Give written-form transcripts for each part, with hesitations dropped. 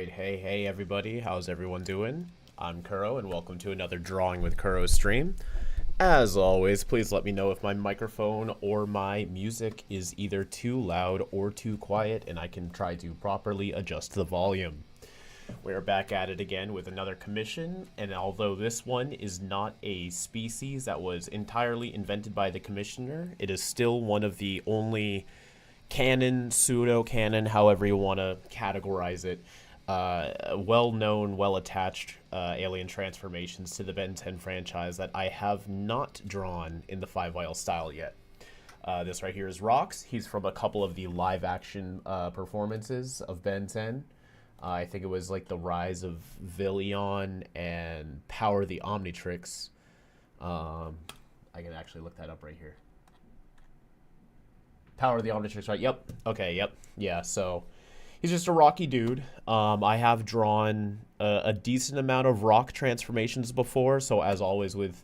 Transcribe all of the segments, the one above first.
Alright, hey everybody, how's everyone doing? I'm Kuro, and welcome to another Drawing with Kuro stream. As always, please let me know if my microphone or my music is either too loud or too quiet, and I can try to properly adjust the volume. We're back at it again with another commission, and although this one is not a species that was entirely invented by the commissioner, it is still one of the only canon, pseudo-canon, however you want to categorize it, well-known, well-attached alien transformations to the Ben 10 franchise that I have not drawn in the 5YL style yet. This right here is Rox. He's from a couple of the live-action performances of Ben 10. I think it was like The Rise of Villion and Power the Omnitrix. I can actually look that up right here. Power of the Omnitrix, right? Yep. Okay, yep. Yeah, so he's just a rocky dude. I have drawn a decent amount of rock transformations before, so as always with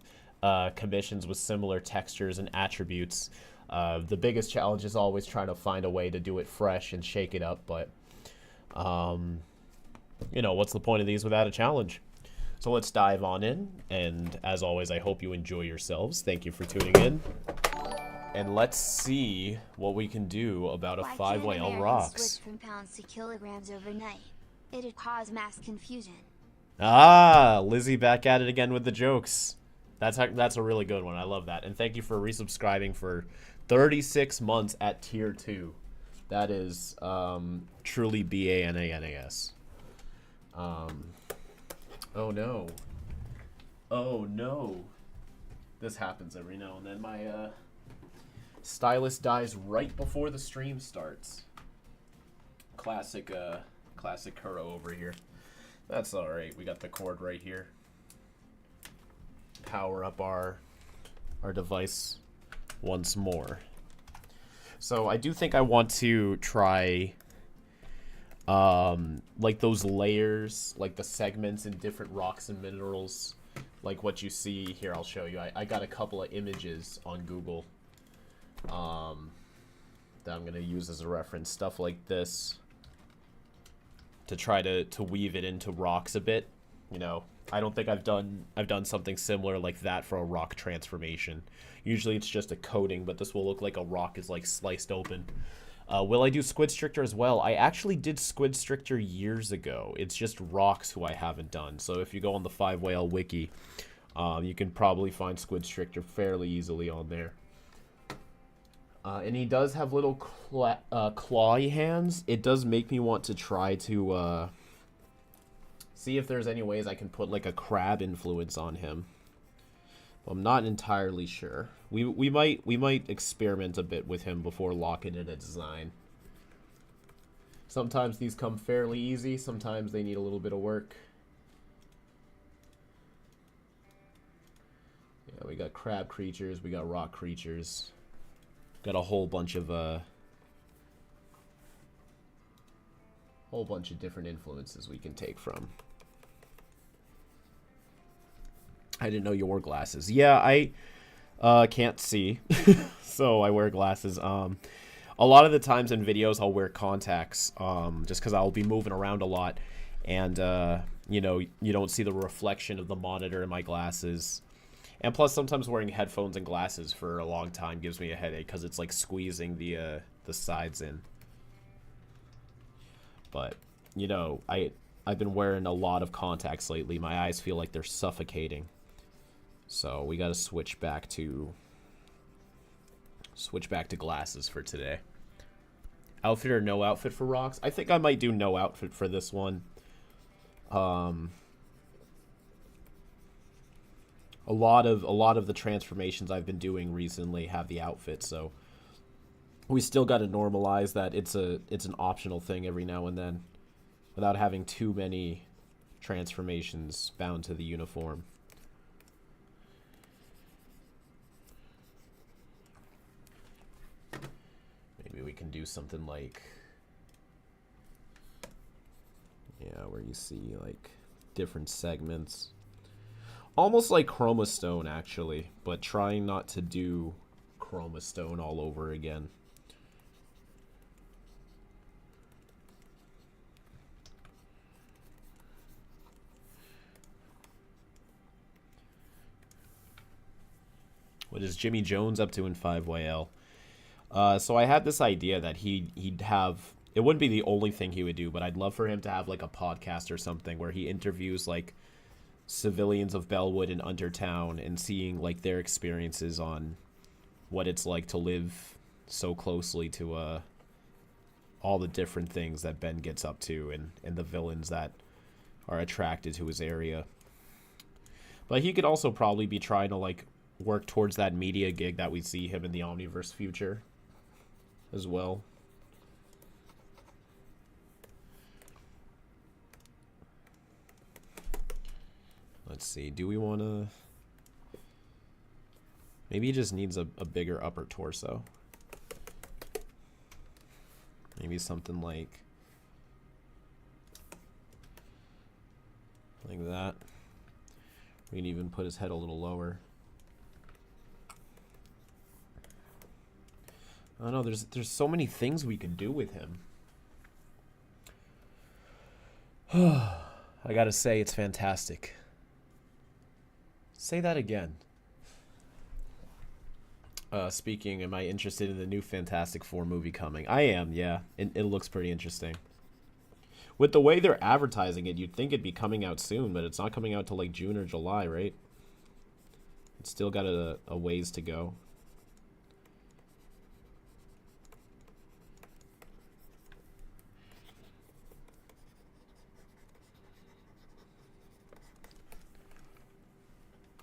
commissions with similar textures and attributes, the biggest challenge is always trying to find a way to do it fresh and shake it up, but, you know, what's the point of these without a challenge? So let's dive on in, and as always, I hope you enjoy yourselves. Thank you for tuning in. And let's see what we can do about a 5YL Rox. Switch from pounds to kilograms overnight. It'd cause mass confusion. Ah, Lizzie back at it again with the jokes. That's a really good one. I love that. And thank you for resubscribing for 36 months at tier 2. That is truly BANANAS. Oh no. Oh no. This happens every now and then. My stylus dies right before the stream starts. Classic Kuro over here. That's alright. We got the cord right here. Power up our device once more. So I do think I want to try like those layers, like the segments in different rocks and minerals, like what you see here. I'll show you. I got a couple of images on Google that I'm gonna use as a reference, stuff like this, to try to weave it into rocks a bit. You know, I don't think I've done something similar like that for a rock transformation. Usually it's just a coating, but this will look like a rock is like sliced open. Will I do Squid Stricter as well? I actually did Squid Stricter years ago. It's just rocks who I haven't done. So if you go on the 5YL wiki, you can probably find Squid Stricter fairly easily on there. And he does have little clawy hands. It does make me want to try to see if there's any ways I can put like a crab influence on him. I'm not entirely sure. We might experiment a bit with him before locking in a design. Sometimes these come fairly easy. Sometimes they need a little bit of work. Yeah, we got crab creatures. We got rock creatures. Got a whole bunch of different influences we can take from. I didn't know you wore glasses. Yeah, I can't see, so I wear glasses. A lot of the times in videos I'll wear contacts, just because I'll be moving around a lot, and you know, you don't see the reflection of the monitor in my glasses. And plus, sometimes wearing headphones and glasses for a long time gives me a headache because it's like squeezing the sides in. But you know, I've been wearing a lot of contacts lately. My eyes feel like they're suffocating. So we got to switch back to glasses for today. Outfit or no outfit for rocks? I think I might do no outfit for this one. A lot of the transformations I've been doing recently have the outfit, so we still got to normalize that it's an optional thing every now and then, without having too many transformations bound to the uniform. Maybe we can do something like, yeah, where you see like different segments. Almost like Chroma Stone, actually, but trying not to do Chroma Stone all over again. What is Jimmy Jones up to in 5YL? So I had this idea that he'd have. It wouldn't be the only thing he would do, but I'd love for him to have like a podcast or something where he interviews like civilians of Bellwood and Undertown and seeing like their experiences on what it's like to live so closely to all the different things that Ben gets up to and the villains that are attracted to his area. But he could also probably be trying to like work towards that media gig that we see him in the Omniverse future as well. Let's see, do we want to... Maybe he just needs a bigger upper torso. Maybe something like that. We can even put his head a little lower. I don't know, there's so many things we could do with him. I gotta say, it's fantastic. Say that again. Speaking, am I interested in the new Fantastic Four movie coming? I am, yeah. It looks pretty interesting. With the way they're advertising it, you'd think it'd be coming out soon, but it's not coming out till like June or July, right? It's still got a ways to go.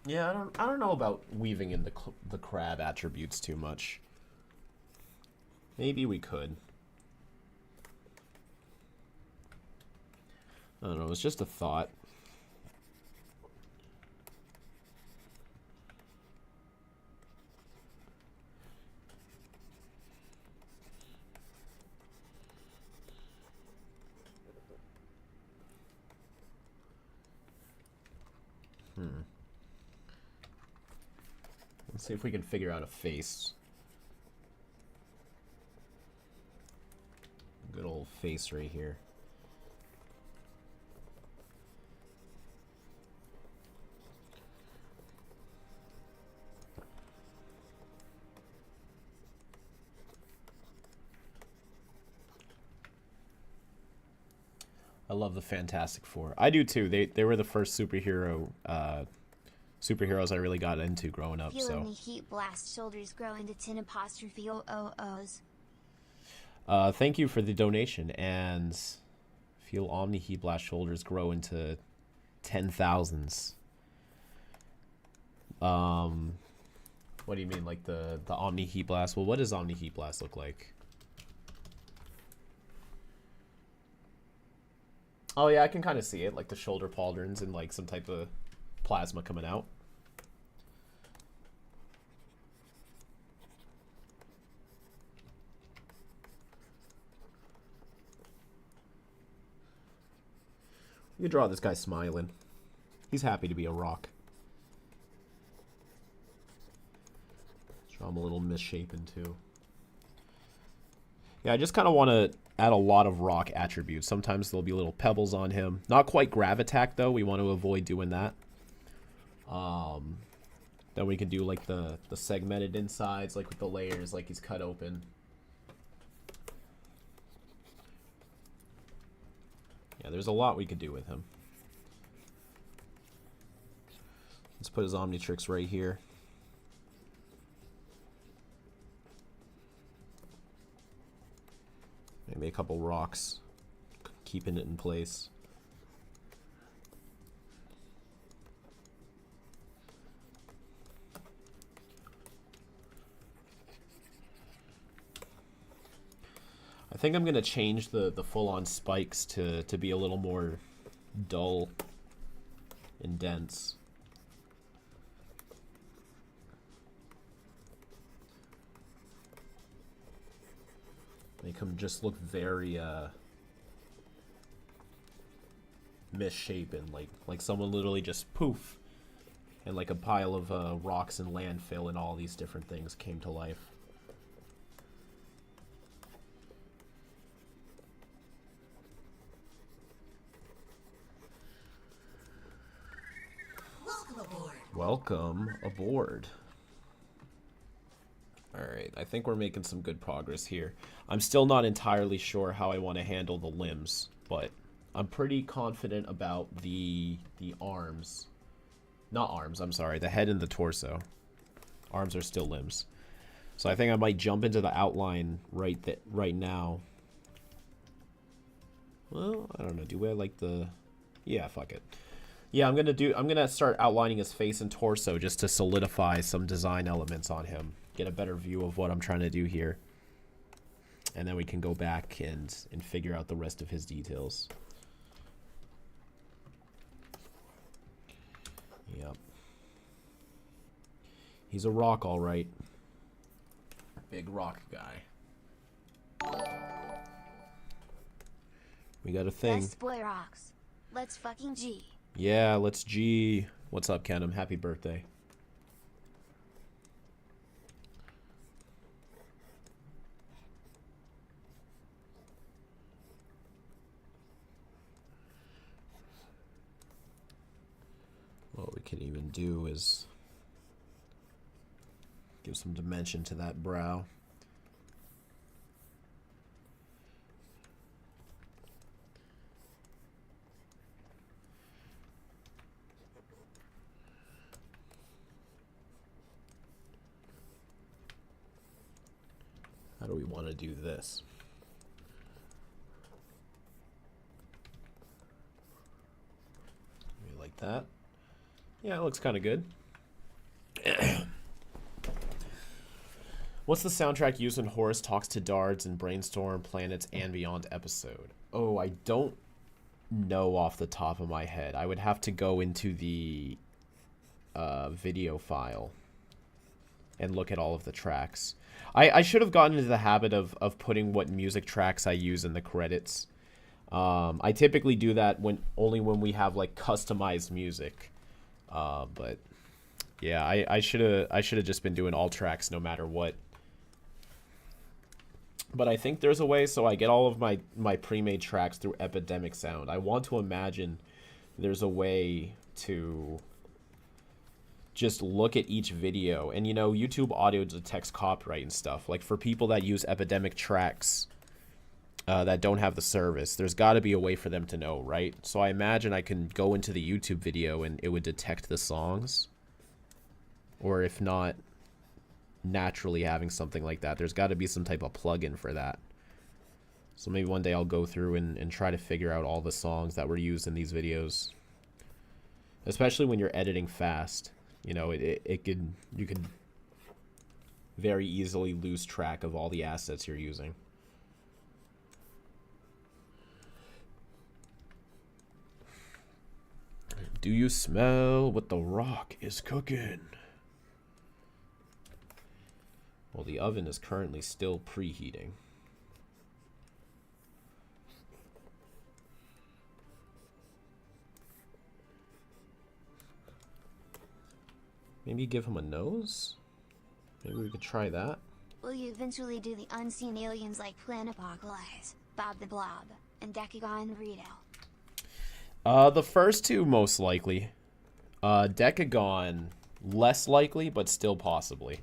Yeah, I don't know about weaving in the crab attributes too much. Maybe we could. I don't know, it's just a thought. Let's see if we can figure out a face. Good old face right here. I love the Fantastic Four. I do too. They were the first superheroes I really got into growing up. Feeling the heat blast, shoulders grow into 10 apostrophe OOOs. Thank you for the donation, and feel Omni Heat Blast shoulders grow into 10,000s. What do you mean, like the Omni Heat Blast? Well, what does Omni Heat Blast look like? Oh yeah, I can kind of see it, like the shoulder pauldrons and like some type of plasma coming out. You draw this guy smiling. He's happy to be a rock. Draw him a little misshapen too. Yeah, I just kind of want to add a lot of rock attributes. Sometimes there'll be little pebbles on him. Not quite Gravitack though. We want to avoid doing that. Then we can do like the segmented insides, like with the layers, like he's cut open. Yeah, there's a lot we could do with him. Let's put his Omnitrix right here. Maybe a couple rocks, keeping it in place. I think I'm gonna change the full-on spikes to be a little more dull and dense. Make him just look very misshapen, like someone literally just poof, and like a pile of rocks and landfill and all these different things came to life. Welcome aboard. Alright, I think we're making some good progress here. I'm still not entirely sure how I want to handle the limbs, but I'm pretty confident about the arms. Not arms, I'm sorry, the head and the torso. Arms are still limbs. So I think I might jump into the outline right now. Well, I don't know, do I like the... Yeah, fuck it. Yeah, I'm gonna start outlining his face and torso just to solidify some design elements on him. Get a better view of what I'm trying to do here. And then we can go back and figure out the rest of his details. Yep. He's a rock, all right. Big rock guy. We got a thing. Best boy rocks. Let's fucking G. Yeah, let's G. What's up, Kenem? Happy birthday. What we can even do is give some dimension to that brow. How do we want to do this? Maybe like that. Yeah, it looks kind of good. What's the soundtrack used when Horus talks to Dards in Brainstorm, Planets, and Beyond episode? Oh, I don't know off the top of my head. I would have to go into the video file and look at all of the tracks. I should have gotten into the habit of putting what music tracks I use in the credits. I typically do that only when we have like customized music. But yeah, I should have just been doing all tracks no matter what. But I think there's a way, so I get all of my pre-made tracks through Epidemic Sound. I want to imagine there's a way to just look at each video. And, you know, YouTube audio detects copyright and stuff. Like, for people that use Epidemic tracks that don't have the service, there's got to be a way for them to know, right? So I imagine I can go into the YouTube video and it would detect the songs. Or if not, naturally having something like that. There's got to be some type of plugin for that. So maybe one day I'll go through and try to figure out all the songs that were used in these videos. Especially when you're editing fast. You know, you could very easily lose track of all the assets you're using. Do you smell what the rock is cooking? Well, the oven is currently still preheating. Maybe give him a nose? Maybe we could try that. Will you eventually do the unseen aliens like Planapocalypse, Bob the Blob, and Decagon Rito? The first two most likely. Decagon less likely, but still possibly.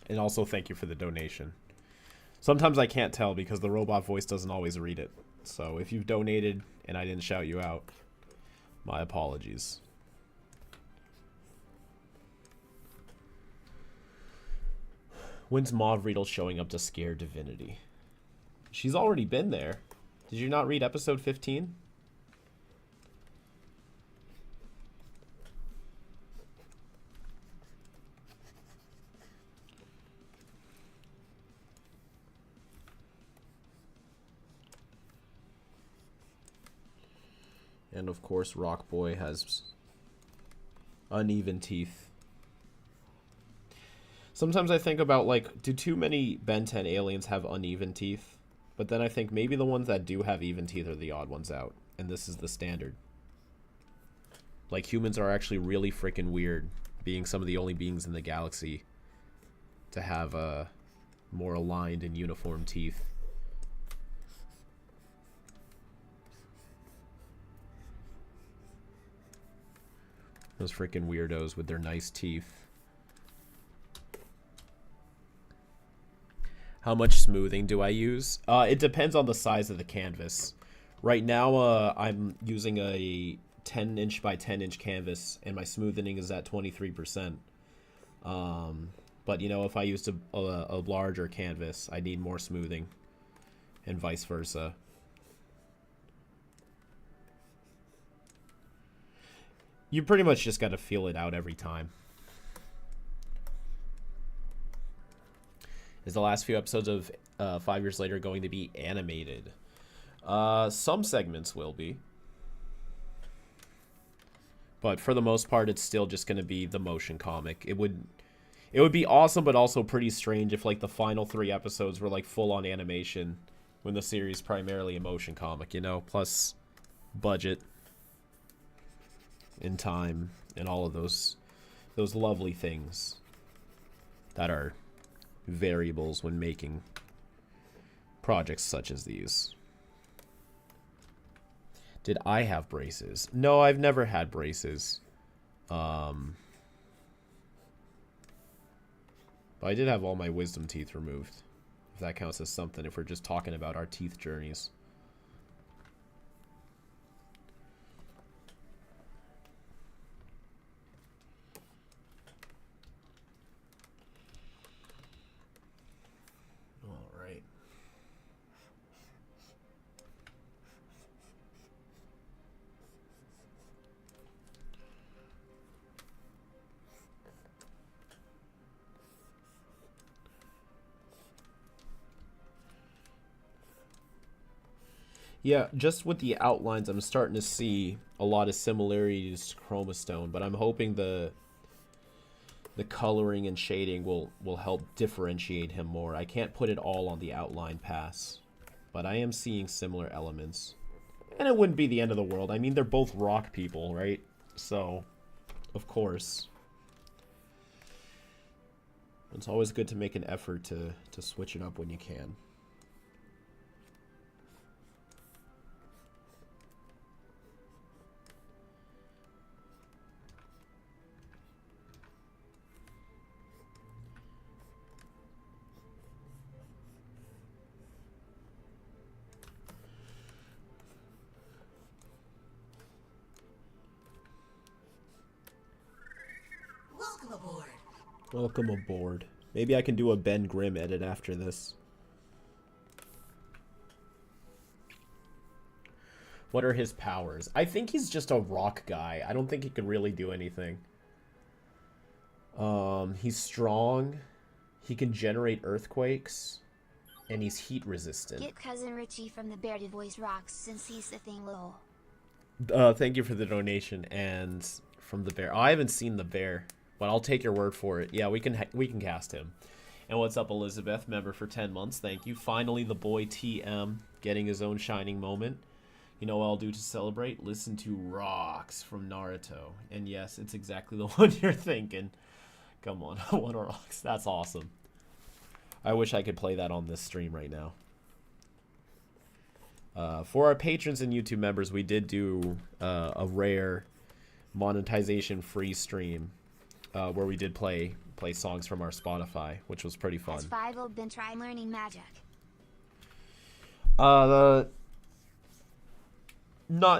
And also thank you for the donation. Sometimes I can't tell because the robot voice doesn't always read it. So if you've donated and I didn't shout you out, my apologies. When's Mauve Riedel showing up to scare Divinity? She's already been there. Did you not read episode 15? And of course, Rock Boy has uneven teeth. Sometimes I think about, like, do too many Ben 10 aliens have uneven teeth? But then I think maybe the ones that do have even teeth are the odd ones out. And this is the standard. Like, humans are actually really freaking weird, being some of the only beings in the galaxy to have more aligned and uniform teeth. Those freaking weirdos with their nice teeth. How much smoothing do I use? It depends on the size of the canvas. Right now, I'm using a 10-inch by 10-inch canvas, and my smoothing is at 23%. But, you know, if I used a larger canvas, I need more smoothing, and vice versa. You pretty much just got to feel it out every time. Is the last few episodes of 5 Years Later going to be animated? Some segments will be. But for the most part, it's still just going to be the motion comic. It would be awesome, but also pretty strange if, like, the final 3 episodes were, like, full-on animation when the series primarily a motion comic, you know? Plus budget and time and all of those lovely things that are variables when making projects such as these. Did I have braces? No, I've never had braces. But I did have all my wisdom teeth removed, if that counts as something, if we're just talking about our teeth journeys. Yeah, just with the outlines, I'm starting to see a lot of similarities to Chroma Stone, but I'm hoping the coloring and shading will help differentiate him more. I can't put it all on the outline pass, but I am seeing similar elements. And it wouldn't be the end of the world. I mean, they're both rock people, right? So, of course. It's always good to make an effort to switch it up when you can. Welcome aboard. Maybe I can do a Ben Grimm edit after this. What are his powers? I think he's just a rock guy. I don't think he can really do anything. He's strong. He can generate earthquakes. And he's heat resistant. Get Cousin Richie from the Bear to voice rocks since he's the thing low. Thank you for the donation. And from the bear. Oh, I haven't seen the bear. But I'll take your word for it. Yeah, we can cast him. And what's up, Elizabeth? Member for 10 months. Thank you. Finally, the boy TM getting his own shining moment. You know what I'll do to celebrate? Listen to Rocks from Naruto. And yes, it's exactly the one you're thinking. Come on, One Rocks. That's awesome. I wish I could play that on this stream right now. For our patrons and YouTube members, we did do a rare monetization-free stream. Where we did play songs from our Spotify, which was pretty fun. Has Five been trying learning magic? Not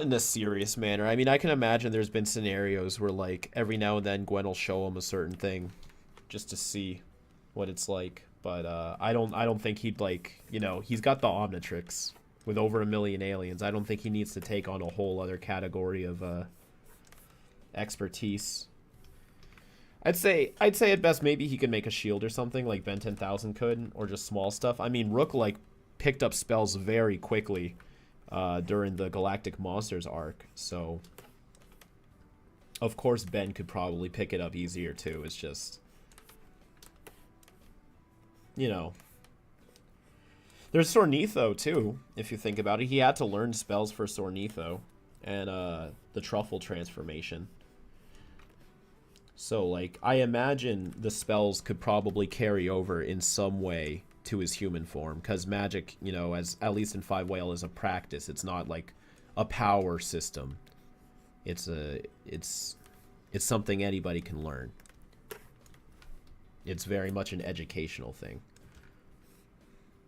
in a serious manner. I mean, I can imagine there's been scenarios where, like, every now and then Gwen will show him a certain thing just to see what it's like. But I don't think he'd, like, you know, he's got the Omnitrix with over 1 million aliens. I don't think he needs to take on a whole other category of expertise. I'd say at best maybe he could make a shield or something like Ben 10,000 could, or just small stuff. I mean, Rook, like, picked up spells very quickly during the Galactic Monsters arc, so of course Ben could probably pick it up easier too. It's just you know, there's Sornitho too. If you think about it, he had to learn spells for Sornitho and the truffle transformation. So like, I imagine the spells could probably carry over in some way to his human form, because magic, you know, as at least in 5 Whale, is a practice. It's not like a power system. It's something anybody can learn. It's very much an educational thing.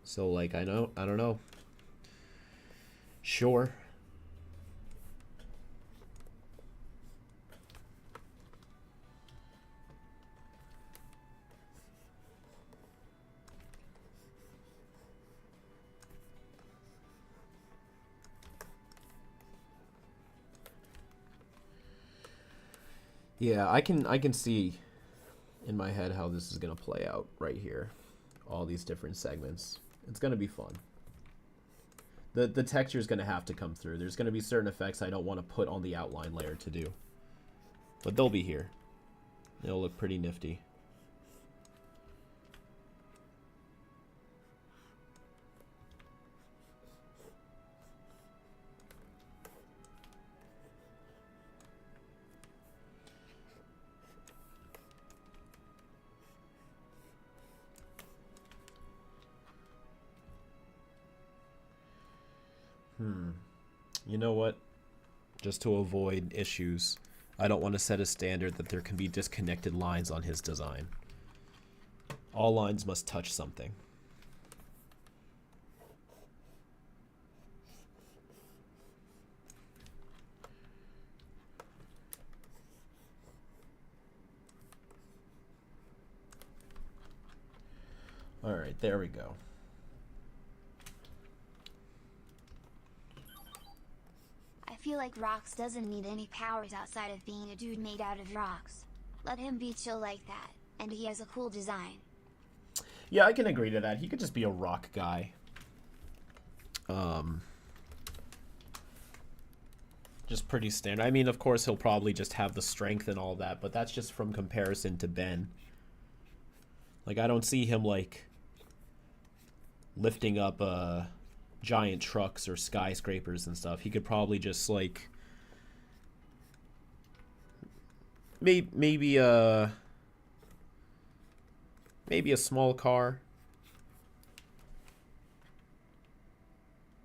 So like, I don't know. Sure. Yeah, I can see in my head how this is going to play out right here. All these different segments. It's going to be fun. The texture is going to have to come through. There's going to be certain effects I don't want to put on the outline layer to do. But they'll be here. They'll look pretty nifty. You know what? Just to avoid issues, I don't want to set a standard that there can be disconnected lines on his design. All lines must touch something. All right, there we go. I feel like Rox doesn't need any powers outside of being a dude made out of rocks. Let him be chill like that, and he has a cool design. Yeah, I can agree to that. He could just be a rock guy. Just pretty standard. I mean, of course, he'll probably just have the strength and all that, but that's just from comparison to Ben. Like, I don't see him, like, lifting up, giant trucks or skyscrapers and stuff. He could probably just like maybe a small car.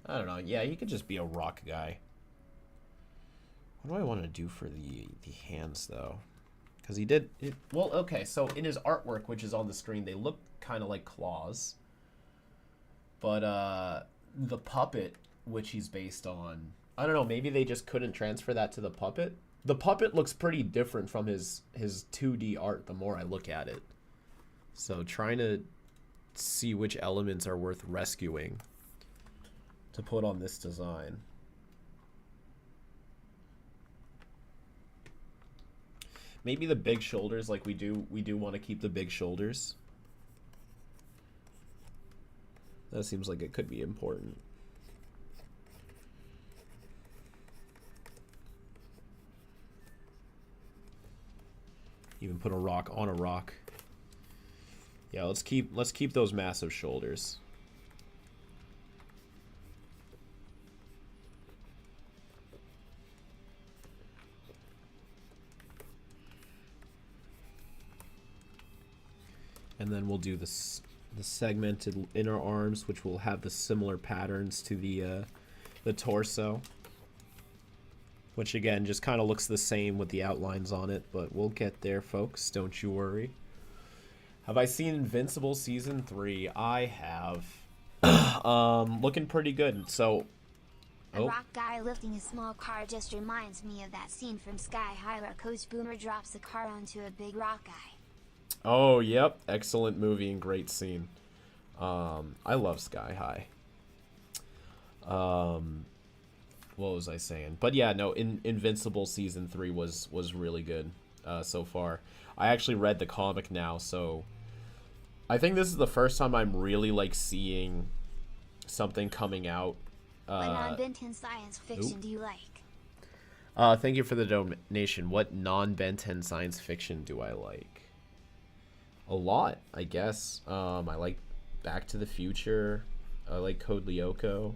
I don't know. Yeah, he could just be a rock guy. What do I want to do for the hands though? Because he did it, well, okay, so in his artwork, which is on the screen, they look kind of like claws. But the puppet, which he's based on, I don't know, maybe they just couldn't transfer that to the puppet. The puppet looks pretty different from his 2D art the more I look at it. So trying to see which elements are worth rescuing to put on this design. Maybe the big shoulders, like we do want to keep the big shoulders. That seems like it could be important. Even put a rock on a rock. Yeah, let's keep those massive shoulders. And then we'll do this the segmented inner arms, which will have the similar patterns to the torso, which again just kind of looks the same with the outlines on it, but we'll get there, folks, don't you worry. Have I seen Invincible season 3? I have. Looking pretty good. So a rock guy lifting a small car just reminds me of that scene from Sky High where Coach Boomer drops the car onto a big rock guy. Oh, yep. Excellent movie and great scene. I love Sky High. What was I saying? But yeah, no, Invincible season 3 was really good so far. I actually read the comic now, so I think this is the first time I'm really like seeing something coming out. What non-Ben 10 science fiction do you like? Thank you for the donation. What non-Ben 10 science fiction do I like? A lot, I guess. I like Back to the Future. I like Code Lyoko.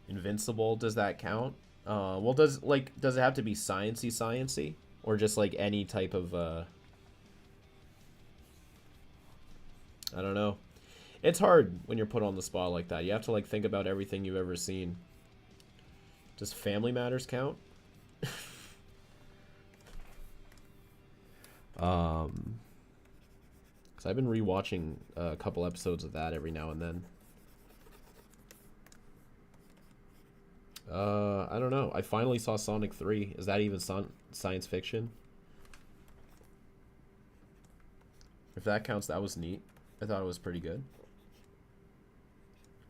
Invincible, does that count? Well, does it have to be sciencey, or just like any type of I don't know. It's hard when you're put on the spot like that. You have to like think about everything you've ever seen. Does Family Matters count? Because I've been rewatching a couple episodes of that every now and then. I don't know. I finally saw Sonic 3. Is that even science fiction? If that counts, that was neat. I thought it was pretty good.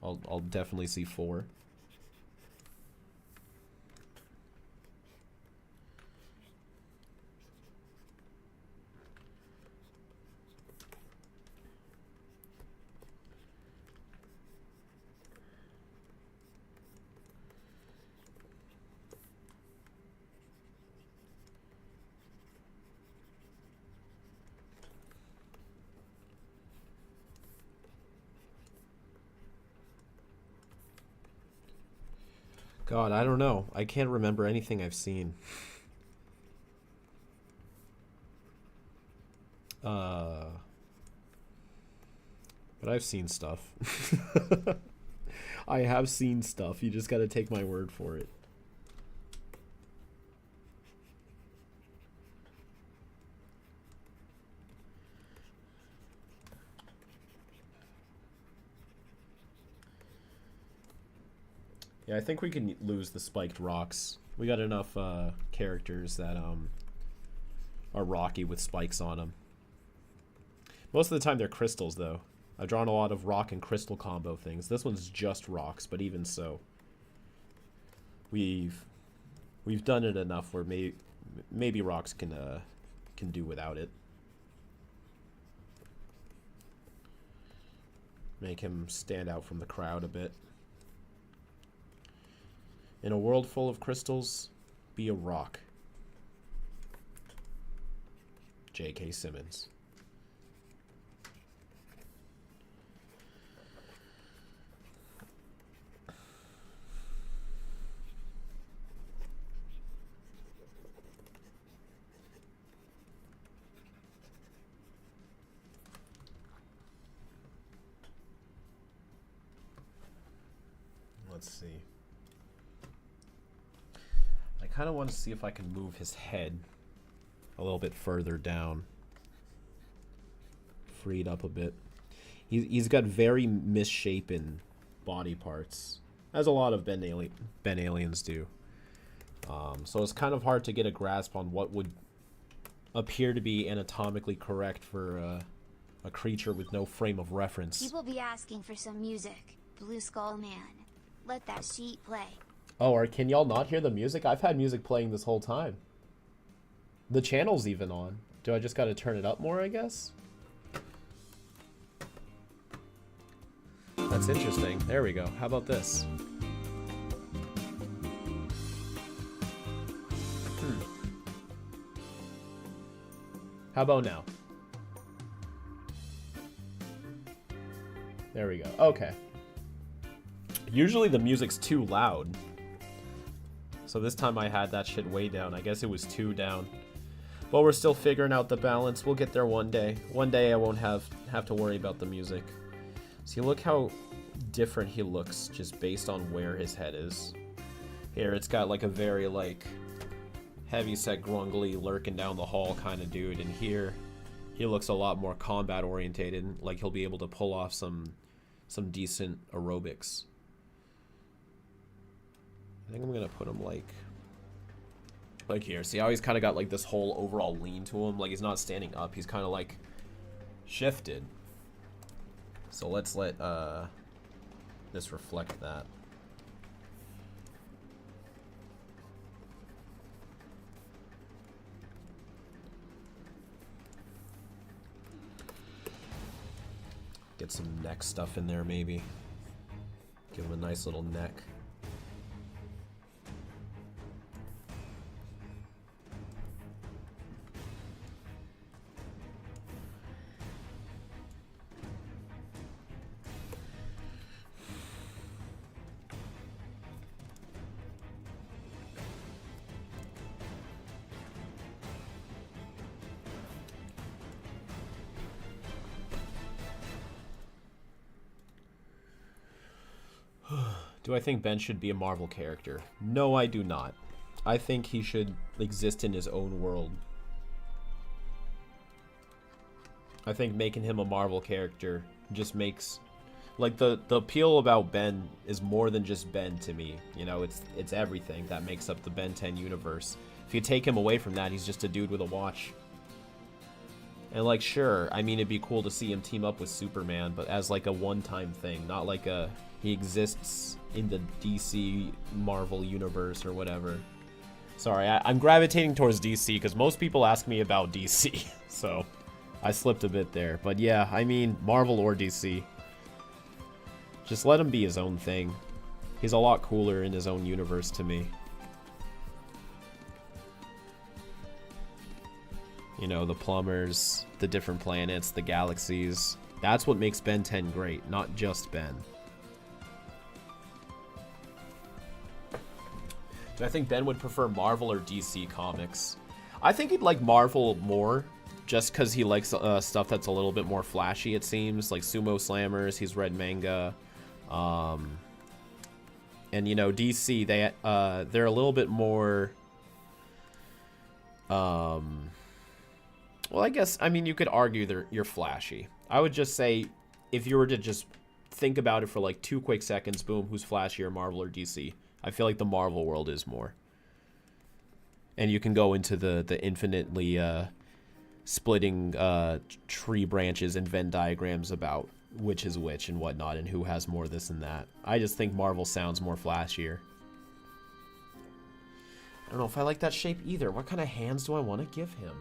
I'll definitely see 4. God, I don't know. I can't remember anything I've seen. But I've seen stuff. I have seen stuff. You just gotta take my word for it. Yeah, I think we can lose the spiked rocks. We got enough characters that are rocky with spikes on them. Most of the time they're crystals, though. I've drawn a lot of rock and crystal combo things. This one's just rocks, but even so, we've done it enough where maybe rocks can do without it. Make him stand out from the crowd a bit. In a world full of crystals, be a rock. J.K. Simmons. Let's see. I kind of want to see if I can move his head a little bit further down. Free it up a bit. He's got very misshapen body parts, as a lot of Ben Aliens do. So it's kind of hard to get a grasp on what would appear to be anatomically correct for a creature with no frame of reference. People be asking for some music. Blue Skull Man. Let that sheet play. Oh, or can y'all not hear the music? I've had music playing this whole time. The channel's even on. Do I just gotta turn it up more, I guess? That's interesting. There we go. How about this? How about now? There we go. Okay. Usually the music's too loud. So this time I had that shit way down. I guess it was 2 down. But we're still figuring out the balance. We'll get there one day. One day I won't have to worry about the music. See, look how different he looks just based on where his head is. Here, it's got like a very like heavy-set grungly lurking down the hall kind of dude. And here, he looks a lot more combat orientated. Like he'll be able to pull off some decent aerobics. I think I'm gonna put him like here. See how he's kind of got like this whole overall lean to him? Like he's not standing up. He's kind of like shifted. So let's let this reflect that. Get some neck stuff in there maybe. Give him a nice little neck. Do I think Ben should be a Marvel character? No, I do not. I think he should exist in his own world. I think making him a Marvel character just makes... Like, the appeal about Ben is more than just Ben to me. You know, it's everything that makes up the Ben 10 universe. If you take him away from that, he's just a dude with a watch. And, like, sure, I mean, it'd be cool to see him team up with Superman, but as, like, a one-time thing, not like a... He exists in the DC Marvel universe or whatever. Sorry, I'm gravitating towards DC because most people ask me about DC, so I slipped a bit there. But yeah, I mean, Marvel or DC. Just let him be his own thing. He's a lot cooler in his own universe to me. You know, the plumbers, the different planets, the galaxies. That's what makes Ben 10 great, not just Ben. Do I think Ben would prefer Marvel or DC comics? I think he'd like Marvel more, just because he likes stuff that's a little bit more flashy, it seems. Like Sumo Slammers, he's read manga. And, you know, DC, they're a little bit more... Well, I guess, I mean, you could argue you're flashy. I would just say, if you were to just think about it for like 2 quick seconds, boom, who's flashier, Marvel or DC? I feel like the Marvel world is more. And you can go into the infinitely splitting tree branches and Venn diagrams about which is which and whatnot and who has more this and that. I just think Marvel sounds more flashier. I don't know if I like that shape either. What kind of hands do I want to give him?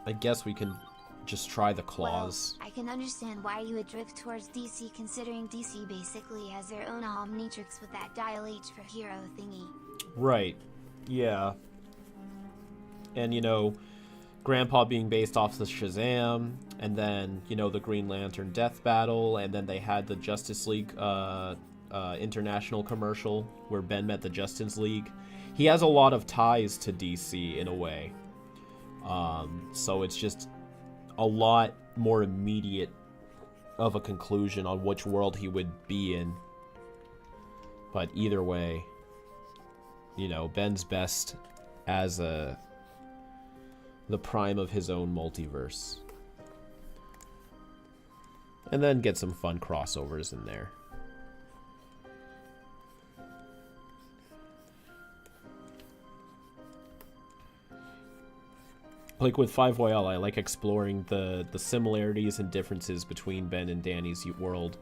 I guess we can just try the claws. Well, I can understand why you would drift towards DC, considering DC basically has their own Omnitrix with that Dial H for hero thingy. Right. Yeah. And, you know, Grandpa being based off the Shazam, and then, you know, the Green Lantern Death Battle, and then they had the Justice League International commercial where Ben met the Justice League. He has a lot of ties to DC in a way. So it's just a lot more immediate of a conclusion on which world he would be in. But either way, you know, Ben's best as the prime of his own multiverse. And then get some fun crossovers in there. Like with 5YL, I like exploring the similarities and differences between Ben and Danny's world,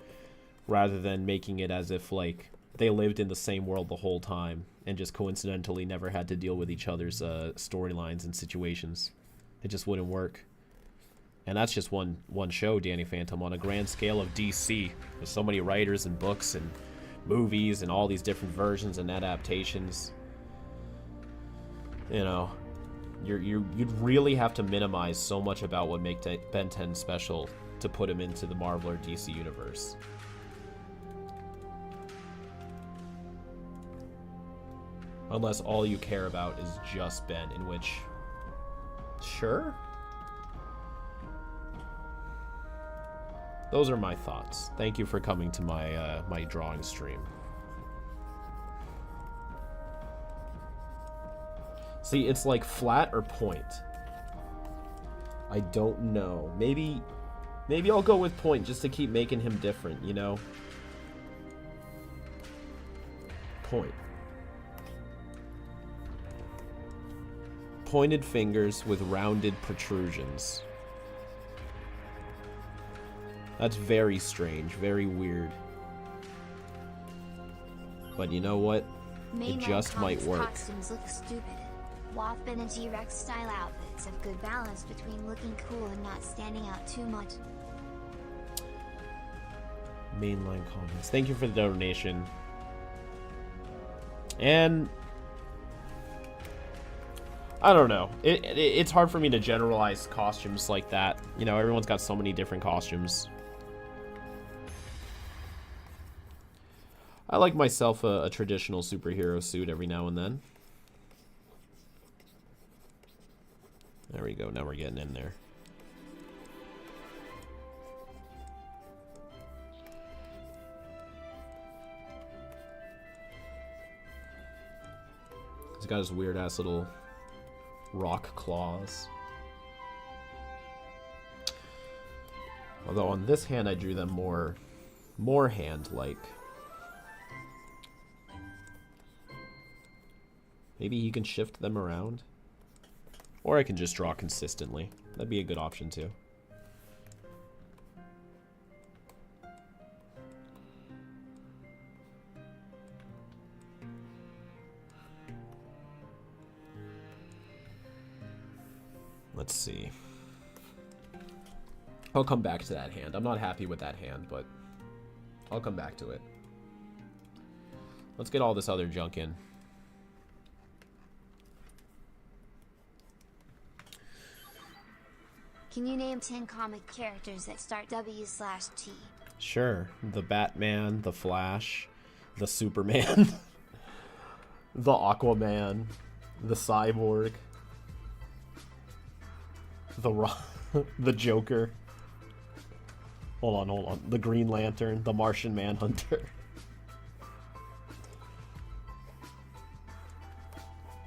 rather than making it as if, like, they lived in the same world the whole time and just coincidentally never had to deal with each other's storylines and situations. It just wouldn't work. And that's just one show, Danny Phantom, on a grand scale of DC, with so many writers and books and movies and all these different versions and adaptations. You know, you'd really have to minimize so much about what makes Ben 10 special to put him into the Marvel or DC universe. Unless all you care about is just Ben, in which... Sure? Those are my thoughts. Thank you for coming to my my drawing stream. See, it's like flat or point. I don't know. Maybe I'll go with point just to keep making him different, you know? Point. Pointed fingers with rounded protrusions. That's very strange, very weird. But you know what? It just might work. Costumes look stupid. Wathman and T-Rex style outfits have good balance between looking cool and not standing out too much. Mainline comments. Thank you for the donation. And I don't know. It's hard for me to generalize costumes like that. You know, everyone's got so many different costumes. I like myself a traditional superhero suit every now and then. we go. Now we're getting in there. He's got his weird ass little rock claws. Although on this hand I drew them more hand-like. Maybe he can shift them around. Or I can just draw consistently. That'd be a good option too. Let's see. I'll come back to that hand. I'm not happy with that hand, but I'll come back to it. Let's get all this other junk in. Can you name 10 comic characters that start W/T? Sure. The Batman, the Flash, the Superman, the Aquaman, the Cyborg, the Joker. Hold on. The Green Lantern, the Martian Manhunter.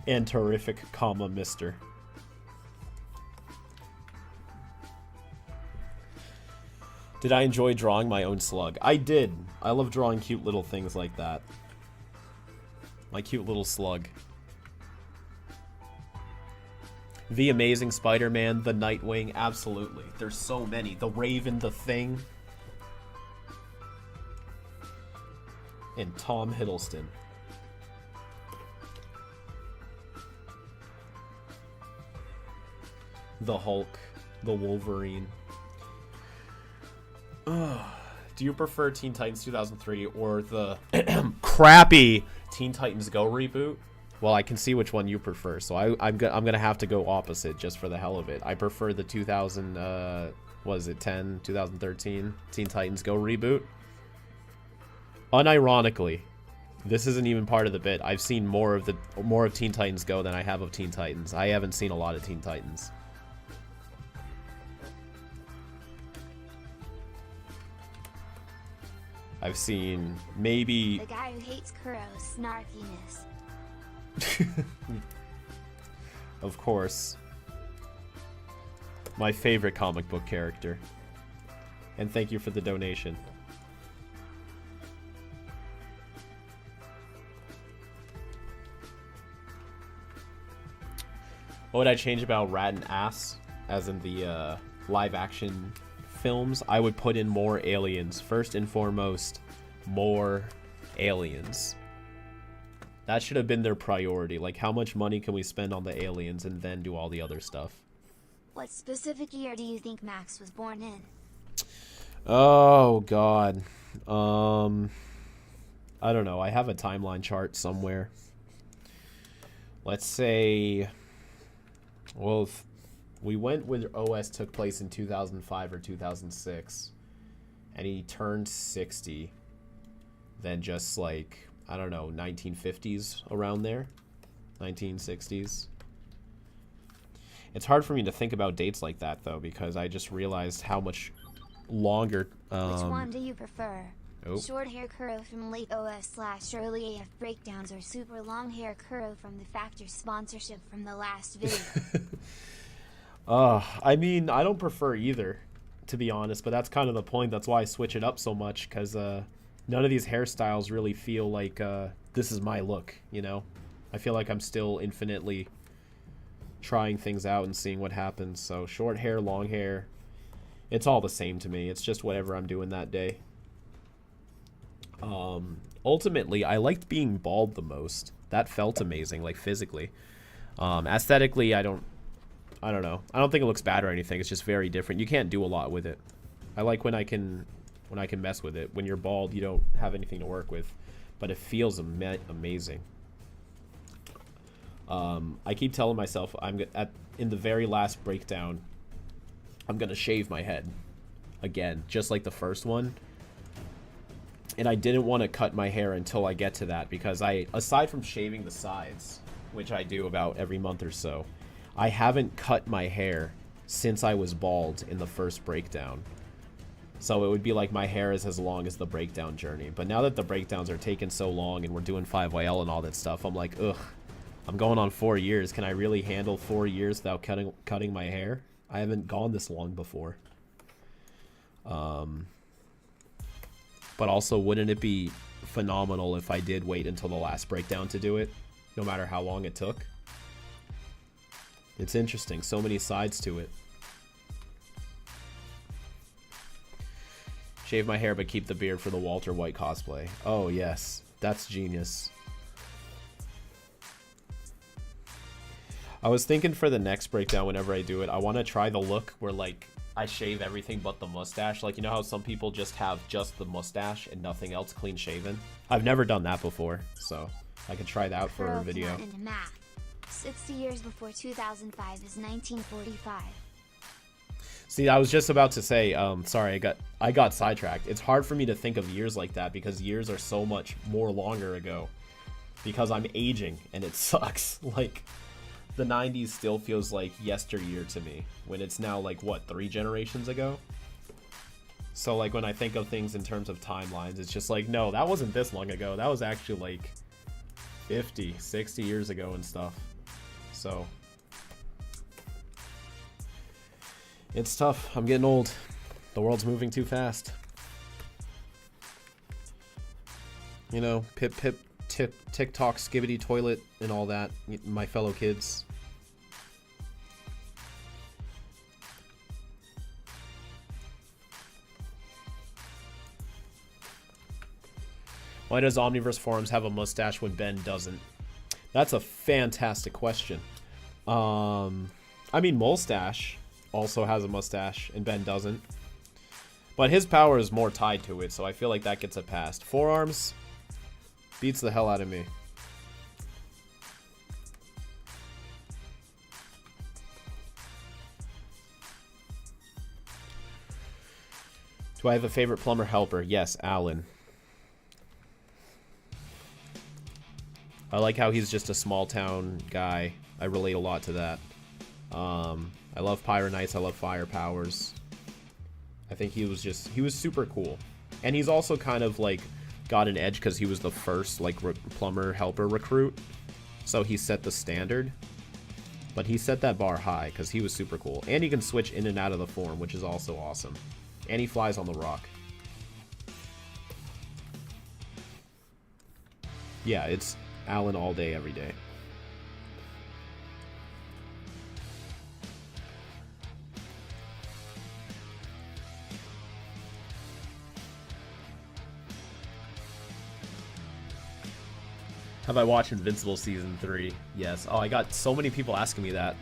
And Terrific, Mr. Did I enjoy drawing my own slug? I did. I love drawing cute little things like that. My cute little slug. The Amazing Spider-Man, the Nightwing, absolutely. There's so many. The Raven, the Thing. And Tom Hiddleston. The Hulk, the Wolverine. Do you prefer Teen Titans 2003 or the crappy Teen Titans Go reboot? Well, I can see which one you prefer, so I'm gonna have to go opposite just for the hell of it. I prefer the 2013 Teen Titans Go reboot. Unironically, this isn't even part of the bit. I've seen more of Teen Titans Go than I have of Teen Titans. I haven't seen a lot of Teen Titans. I've seen maybe... The guy who hates Kuro's snarkiness. Of course. My favorite comic book character. And thank you for the donation. What would I change about Rat and Ass? As in the live action films? I would put in more aliens. First and foremost, more aliens. That should have been their priority. Like, how much money can we spend on the aliens and then do all the other stuff? What specific year do you think Max was born in? Oh, God. I don't know. I have a timeline chart somewhere. Let's say... Well, if we went with OS took place in 2005 or 2006, and he turned 60, then just like, I don't know, 1950s around there, 1960s. It's hard for me to think about dates like that, though, because I just realized how much longer... Which one do you prefer? Oh. Short hair Kuro from late OS/early AF breakdowns, or super long hair Kuro from the Factor sponsorship from the last video? I mean, I don't prefer either, to be honest, but that's kind of the point. That's why I switch it up so much, because none of these hairstyles really feel like this is my look, you know? I feel like I'm still infinitely trying things out and seeing what happens. So short hair, long hair, it's all the same to me. It's just whatever I'm doing that day. Ultimately, I liked being bald the most. That felt amazing, like physically. Aesthetically, I don't know. I don't think it looks bad or anything. It's just very different. You can't do a lot with it. I like when I can mess with it. When you're bald, you don't have anything to work with, but it feels amazing. I keep telling myself in the very last breakdown, I'm gonna shave my head again, just like the first one. And I didn't want to cut my hair until I get to that, because aside from shaving the sides, which I do about every month or so, I haven't cut my hair since I was bald in the first breakdown. So it would be like my hair is as long as the breakdown journey. But now that the breakdowns are taking so long and we're doing 5YL and all that stuff, I'm like, ugh, I'm going on 4 years. Can I really handle 4 years without cutting my hair? I haven't gone this long before. But also, wouldn't it be phenomenal if I did wait until the last breakdown to do it, no matter how long it took? It's interesting. So many sides to it. Shave my hair but keep the beard for the Walter White cosplay. Oh, yes. That's genius. I was thinking for the next breakdown, whenever I do it, I want to try the look where, like, I shave everything but the mustache. Like, you know how some people just have just the mustache and nothing else clean shaven? I've never done that before, so I could try that for a video. Into math. 60 years before 2005 is 1945. See, I was just about to say, sorry, I got sidetracked. It's hard for me to think of years like that because years are so much more longer ago. Because I'm aging and it sucks. Like, the 90s still feels like yesteryear to me when it's now like, what, 3 generations ago? So like when I think of things in terms of timelines, it's just like, no, that wasn't this long ago. That was actually like 50, 60 years ago and stuff. So it's tough. I'm getting old. The world's moving too fast. You know, pip pip tip TikTok skibbity toilet and all that, my fellow kids. Why does Omniverse Forums have a mustache when Ben doesn't? That's a fantastic question. I mean, Molstache also has a mustache and Ben doesn't. But his power is more tied to it, so I feel like that gets a pass. Forearms beats the hell out of me. Do I have a favorite plumber helper? Yes, Alan. I like how he's just a small town guy. I relate a lot to that. I love Pyro Knights. I love Fire Powers. I think he was super cool. And he's also kind of like got an edge because he was the first like plumber helper recruit. So he set the standard. But he set that bar high because he was super cool. And he can switch in and out of the form, which is also awesome. And he flies on the rock. Yeah, it's Alan all day, every day. Have I watched Invincible Season 3? Yes. Oh, I got so many people asking me that.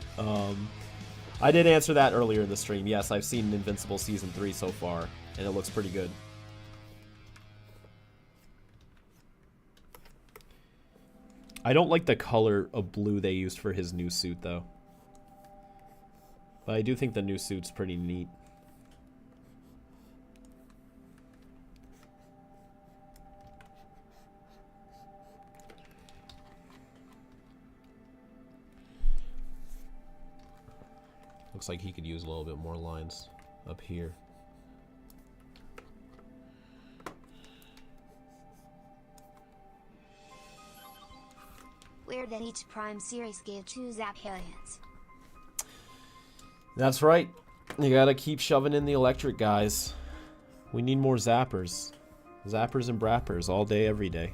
I did answer that earlier in the stream. Yes, I've seen Invincible Season 3 so far, and it looks pretty good. I don't like the color of blue they used for his new suit, though. But I do think the new suit's pretty neat. Looks like he could use a little bit more lines up here. Weird that each Prime series gave 2 Zapharians. That's right. You gotta keep shoving in the electric guys. We need more zappers. Zappers and brappers all day, every day.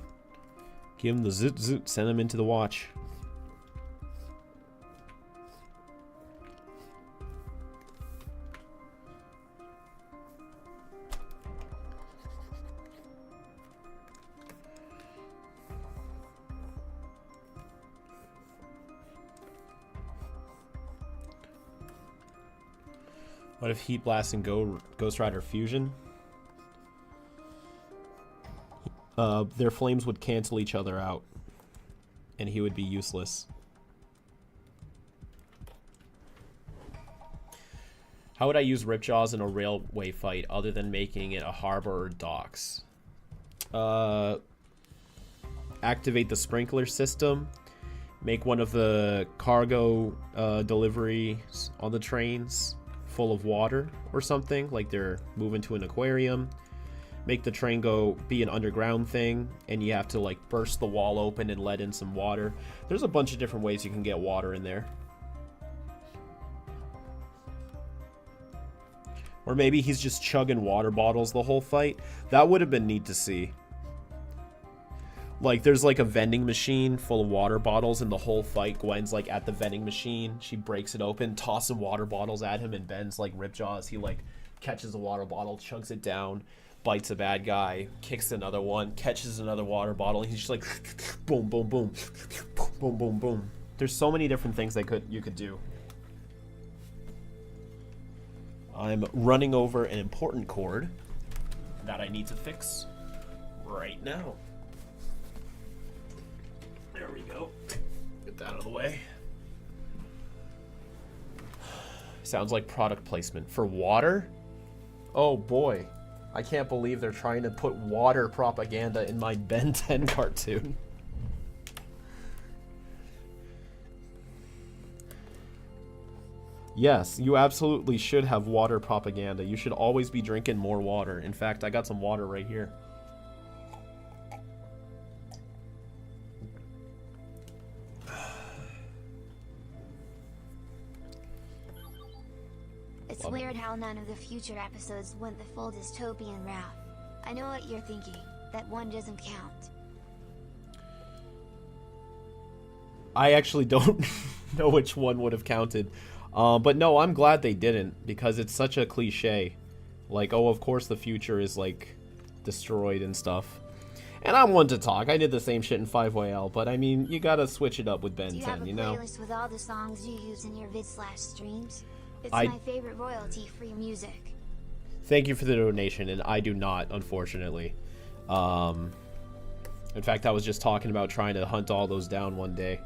Give them the zoot zoot, send them into the watch. What if Heat Blast and Ghost Rider Fusion? Their flames would cancel each other out, and he would be useless. How would I use Ripjaws in a railway fight other than making it a harbor or docks? Activate the sprinkler system. Make one of the cargo deliveries on the trains full of water or something, like they're moving to an aquarium. Make the train be an underground thing, and you have to like burst the wall open and let in some water. There's a bunch of different ways you can get water in there. Or maybe he's just chugging water bottles the whole fight. That would have been neat to see. Like, there's like a vending machine full of water bottles, and the whole fight, Gwen's like at the vending machine. She breaks it open, tosses water bottles at him, and Ben's like ripjaw as he like catches a water bottle, chugs it down, bites a bad guy, kicks another one, catches another water bottle, and he's just like boom, boom, boom, boom, boom, boom. There's so many different things you could do. I'm running over an important cord that I need to fix right now. There we go. Get that out of the way. Sounds like product placement. For water? Oh boy. I can't believe they're trying to put water propaganda in my Ben 10 cartoon. Yes, you absolutely should have water propaganda. You should always be drinking more water. In fact, I got some water right here. It's weird how none of the future episodes went the full dystopian route. I know what you're thinking. That one doesn't count. I actually don't know which one would have counted. But no, I'm glad they didn't, because it's such a cliche. Like, oh, of course the future is, like, destroyed and stuff. And I'm one to talk. I did the same shit in 5YL, but I mean, you gotta switch it up with Ben 10, you know? Do you have a playlist with all the songs you use in your vid/streams? It's my favorite royalty-free music. Thank you for the donation, and I do not, unfortunately. In fact, I was just talking about trying to hunt all those down one day,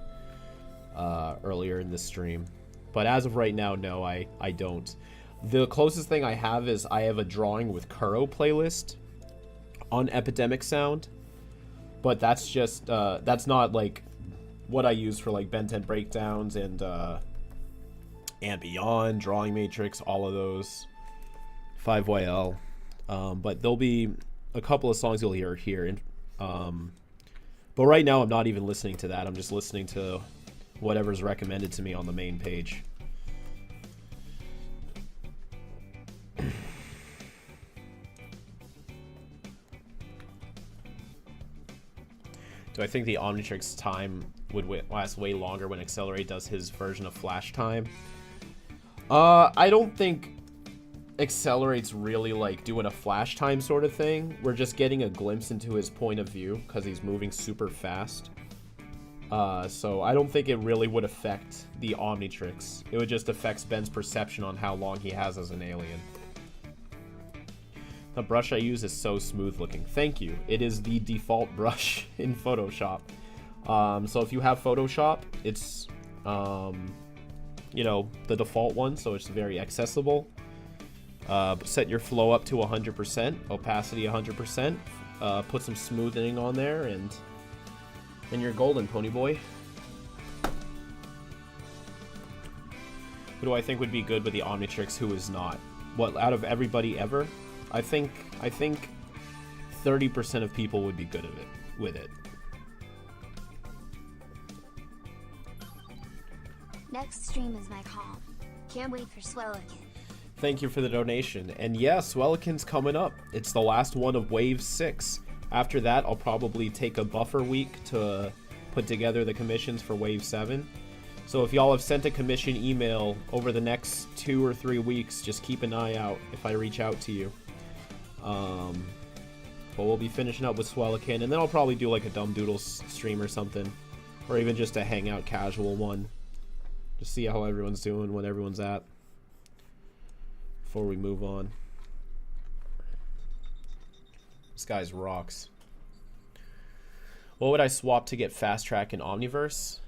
earlier in this stream. But as of right now, no, I don't. The closest thing I have is I have a Drawing with Kuro playlist on Epidemic Sound. But that's just, that's not, like, what I use for, like, Ben 10 breakdowns and Beyond, Drawing Matrix, all of those. 5YL. But there'll be a couple of songs you'll hear here. But right now, I'm not even listening to that. I'm just listening to whatever's recommended to me on the main page. Do I think the Omnitrix time would last way longer when Accelerate does his version of Flash time? I don't think Accelerate's really like doing a Flash time sort of thing. We're just getting a glimpse into his point of view because he's moving super fast. So I don't think it really would affect the Omnitrix. It would just affect Ben's perception on how long he has as an alien. The brush I use is so smooth looking. Thank you. It is the default brush in Photoshop. So if you have Photoshop, it's, you know, the default one, so it's very accessible. Set your flow up to 100%, opacity 100%, put some smoothing on there, and you're golden, pony boy. Who do I think would be good with the Omnitrix, who is not? What, out of everybody ever? I think 30% of people would be good at it with it. Next stream is my calm. Can't wait for Swellican. Thank you for the donation. And yeah, Swellican's coming up. It's the last one of Wave 6. After that, I'll probably take a buffer week to put together the commissions for Wave 7. So if y'all have sent a commission email over the next 2 or 3 weeks, just keep an eye out if I reach out to you. But we'll be finishing up with Swellican, and then I'll probably do like a Dumb Doodles stream or something. Or even just a hangout casual one. Just see how everyone's doing, what everyone's at, before we move on. This guy's rocks. What would I swap to get Fast Track in Omniverse?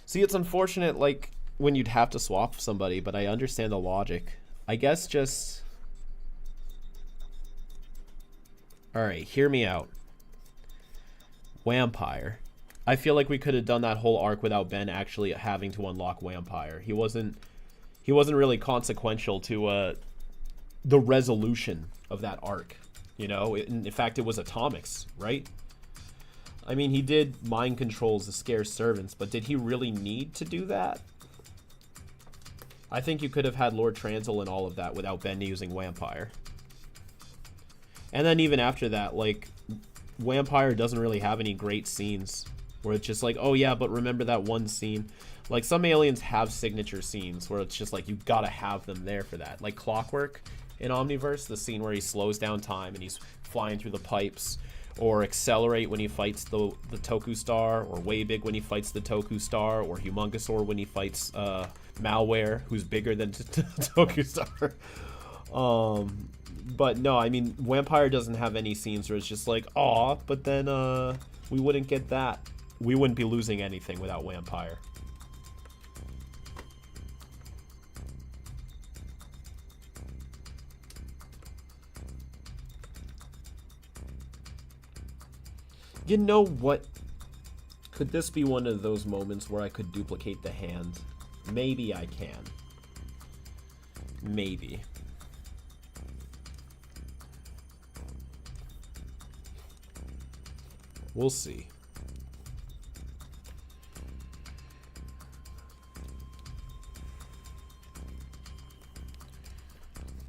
See, it's unfortunate, like, when you'd have to swap somebody, but I understand the logic. I guess just... Alright, hear me out. Vampire. I feel like we could have done that whole arc without Ben actually having to unlock Vampire. He wasn't really consequential to the resolution of that arc. You know, in fact, it was Atomics, right? I mean, he did mind controls to scare servants, but did he really need to do that? I think you could have had Lord Transil and all of that without Ben using Vampire. And then even after that, like, Vampire doesn't really have any great scenes where it's just like, oh yeah, but remember that one scene? Like, some aliens have signature scenes where it's just like, you gotta have them there for that. Like Clockwork in Omniverse, the scene where he slows down time and he's flying through the pipes, or Accelerate when he fights the Toku Star, or Way Big when he fights the Toku Star, or Humongosaur when he fights Malware, who's bigger than Toku Star. But no, I mean, Vampire doesn't have any scenes where it's just like, aw, but then we wouldn't get that. We wouldn't be losing anything without Vampire. You know what? Could this be one of those moments where I could duplicate the hand? Maybe I can. Maybe. We'll see.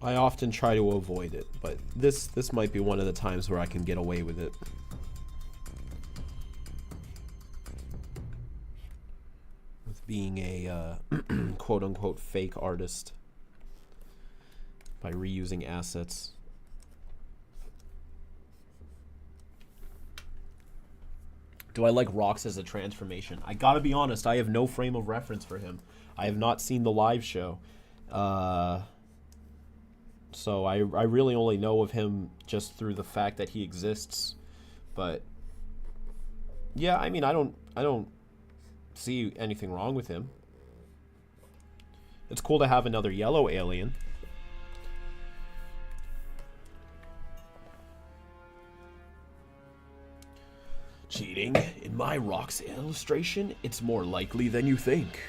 I often try to avoid it, but this might be one of the times where I can get away with it. With being a quote-unquote fake artist by reusing assets. Do I like Rox as a transformation? I gotta be honest, I have no frame of reference for him. I have not seen the live show. So I really only know of him just through the fact that he exists. But yeah, I mean, I don't see anything wrong with him. It's cool to have another yellow alien. Cheating? In my Rox illustration, it's more likely than you think.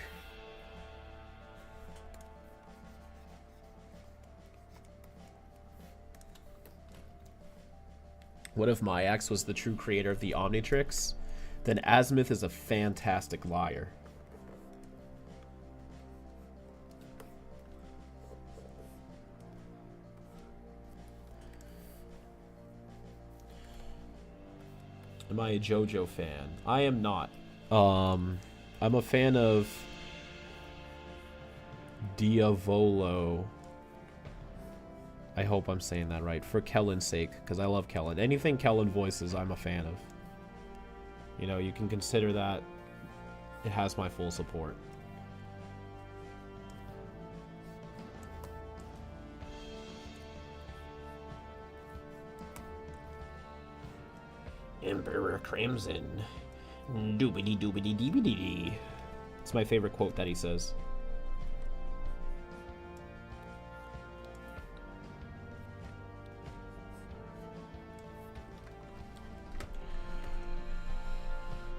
What if Myax was the true creator of the Omnitrix? Then Azimuth is a fantastic liar. Am I a JoJo fan? I am not. I'm a fan of Diavolo. I hope I'm saying that right. For Kellen's sake, because I love Kellen. Anything Kellen voices, I'm a fan of. You know, you can consider that it has my full support. Emperor Crimson. Doobity doobity deebity dee. It's my favorite quote that he says.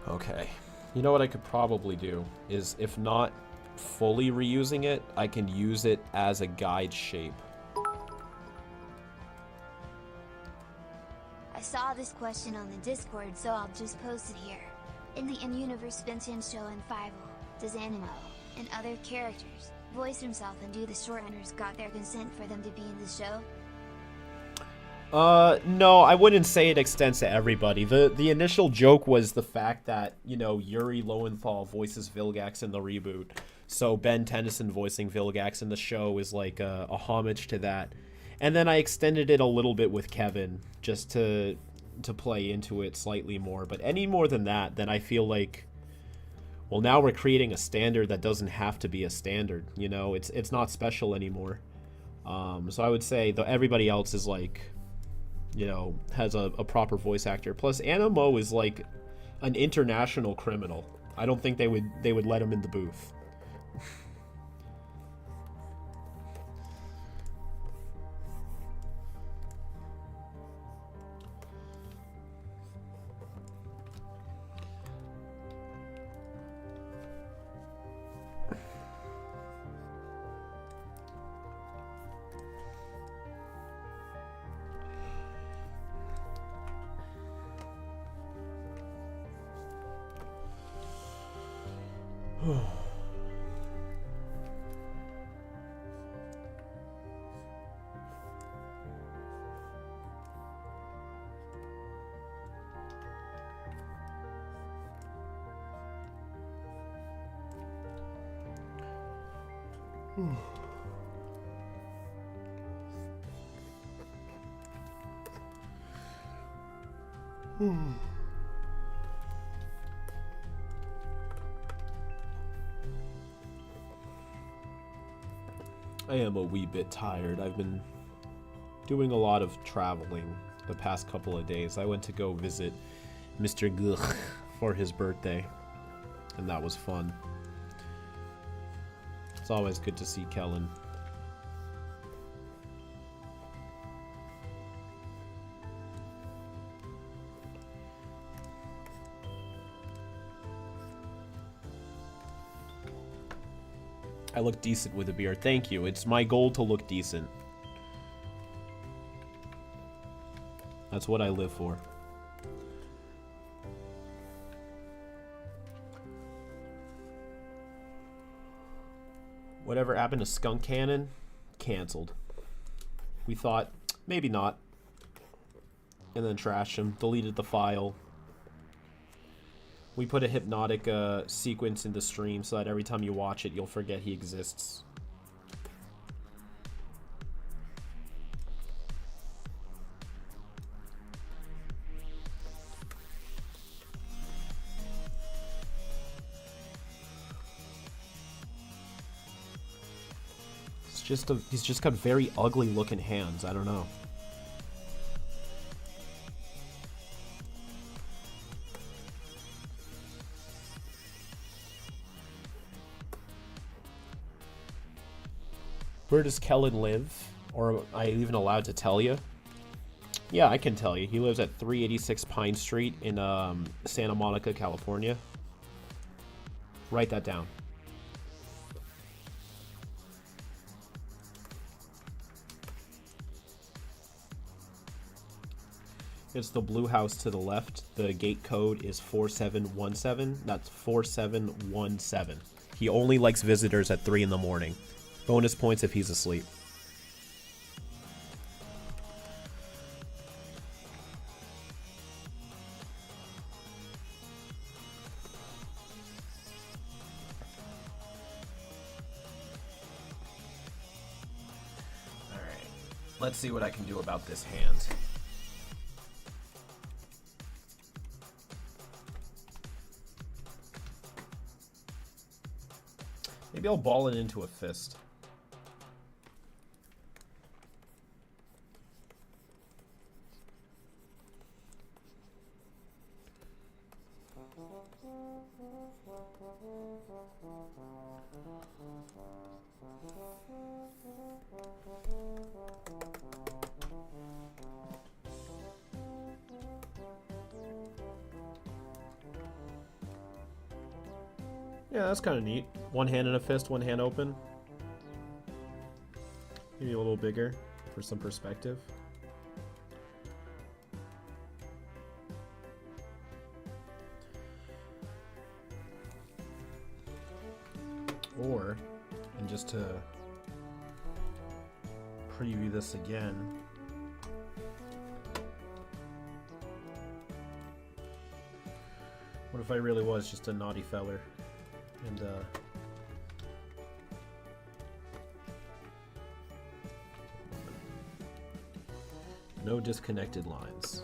Okay. You know what I could probably do is, if not fully reusing it, I can use it as a guide shape. I saw this question on the Discord, so I'll just post it here. In the in-universe Vincent show in Five, does Animo and other characters voice himself and do the shortrunners got their consent for them to be in the show? No, I wouldn't say it extends to everybody. The initial joke was the fact that, you know, Yuri Lowenthal voices Vilgax in the reboot. So Ben Tennyson voicing Vilgax in the show is like a homage to that. And then I extended it a little bit with Kevin just to play into it slightly more. But any more than that, then I feel like, well, now we're creating a standard that doesn't have to be a standard. You know, it's not special anymore. So I would say everybody else is like, you know, has a proper voice actor. Plus, Animo is like an international criminal. I don't think they would let him in the booth. I am a wee bit tired. I've been doing a lot of traveling the past couple of days. I went to go visit Mr. Gugh for his birthday, and that was fun. It's always good to see Kellen. I look decent with a beard. Thank you. It's my goal to look decent. That's what I live for. Whatever happened to Skunk Cannon? Cancelled. We thought, maybe not. And then trashed him. Deleted the file. We put a hypnotic sequence in the stream so that every time you watch it, you'll forget he exists. He's just got very ugly looking hands. I don't know. Where does Kellen live? Or am I even allowed to tell you? Yeah, I can tell you. He lives at 386 Pine Street in Santa Monica, California. Write that down. It's the blue house to the left. The gate code is 4717. That's 4717. He only likes visitors at 3 in the morning. Bonus points if he's asleep. All right. Let's see what I can do about this hand. Maybe I'll ball it into a fist. Yeah, that's kind of neat. One hand in a fist, one hand open. Maybe a little bigger for some perspective. Or, and just to preview this again, what if I really was just a naughty feller? And no disconnected lines.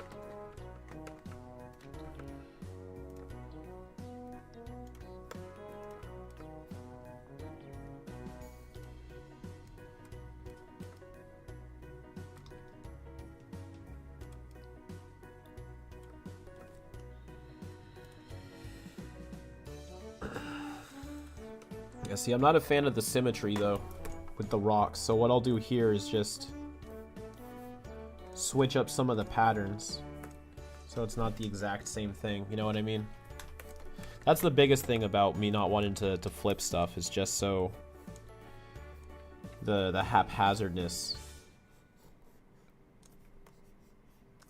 Yeah, see, I'm not a fan of the symmetry, though, with the rocks. So what I'll do here is just switch up some of the patterns so it's not the exact same thing. You know what I mean? That's the biggest thing about me not wanting to flip stuff, is just so the haphazardness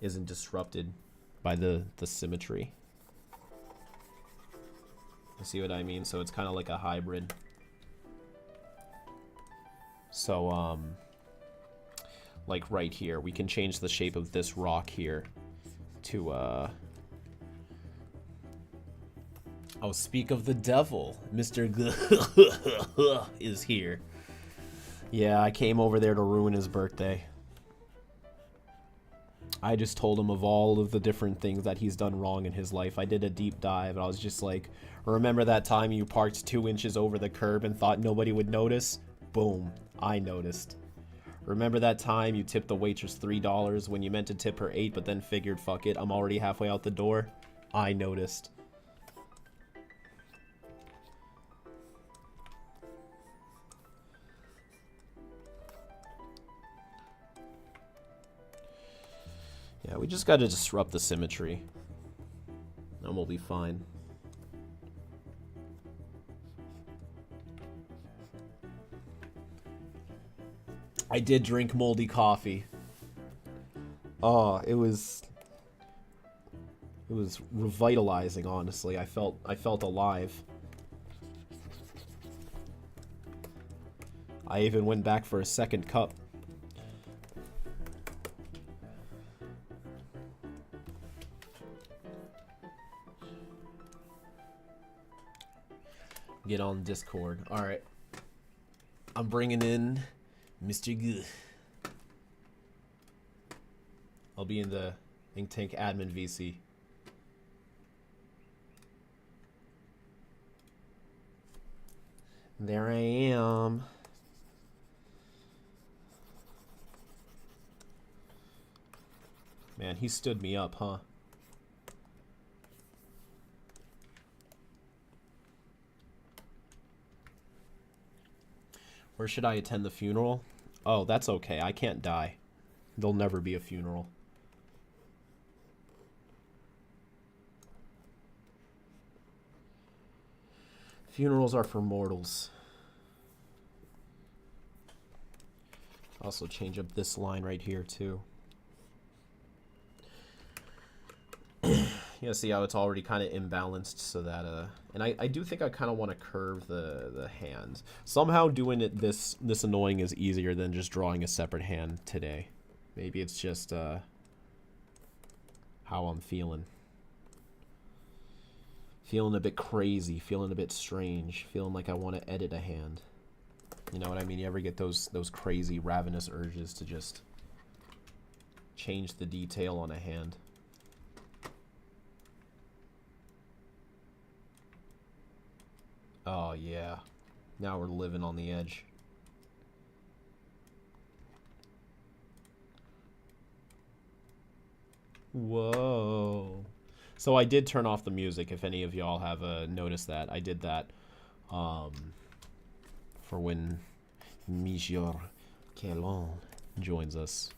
isn't disrupted by the symmetry. You see what I mean? So it's kind of like a hybrid. So, like right here, we can change the shape of this rock here to, Oh, speak of the devil. Mr. is here. Yeah, I came over there to ruin his birthday. I just told him of all of the different things that he's done wrong in his life. I did a deep dive, and I was just like, remember that time you parked 2 inches over the curb and thought nobody would notice? Boom, I noticed. Remember that time you tipped the waitress $3 when you meant to tip her $8, but then figured, fuck it, I'm already halfway out the door? I noticed. Yeah, we just gotta disrupt the symmetry. And we'll be fine. I did drink moldy coffee. Oh, it was revitalizing, honestly. I felt alive. I even went back for a second cup. Get on Discord. Alright. I'm bringing in Mr. G. I'll be in the Ink Tank admin VC. There I am. Man, he stood me up, huh? Where should I attend the funeral? Oh, that's okay. I can't die. There'll never be a funeral. Funerals are for mortals. Also change up this line right here too. You know, see how it's already kind of imbalanced, so that and I do think I kind of want to curve the hand. Somehow doing it this annoying is easier than just drawing a separate hand today. Maybe it's just how I'm feeling. Feeling a bit crazy, feeling a bit strange, feeling like I want to edit a hand. You know what I mean? You ever get those crazy ravenous urges to just change the detail on a hand? Oh yeah, now we're living on the edge. Whoa. So I did turn off the music, if any of y'all have noticed that. I did that for when Monsieur Kellon joins us.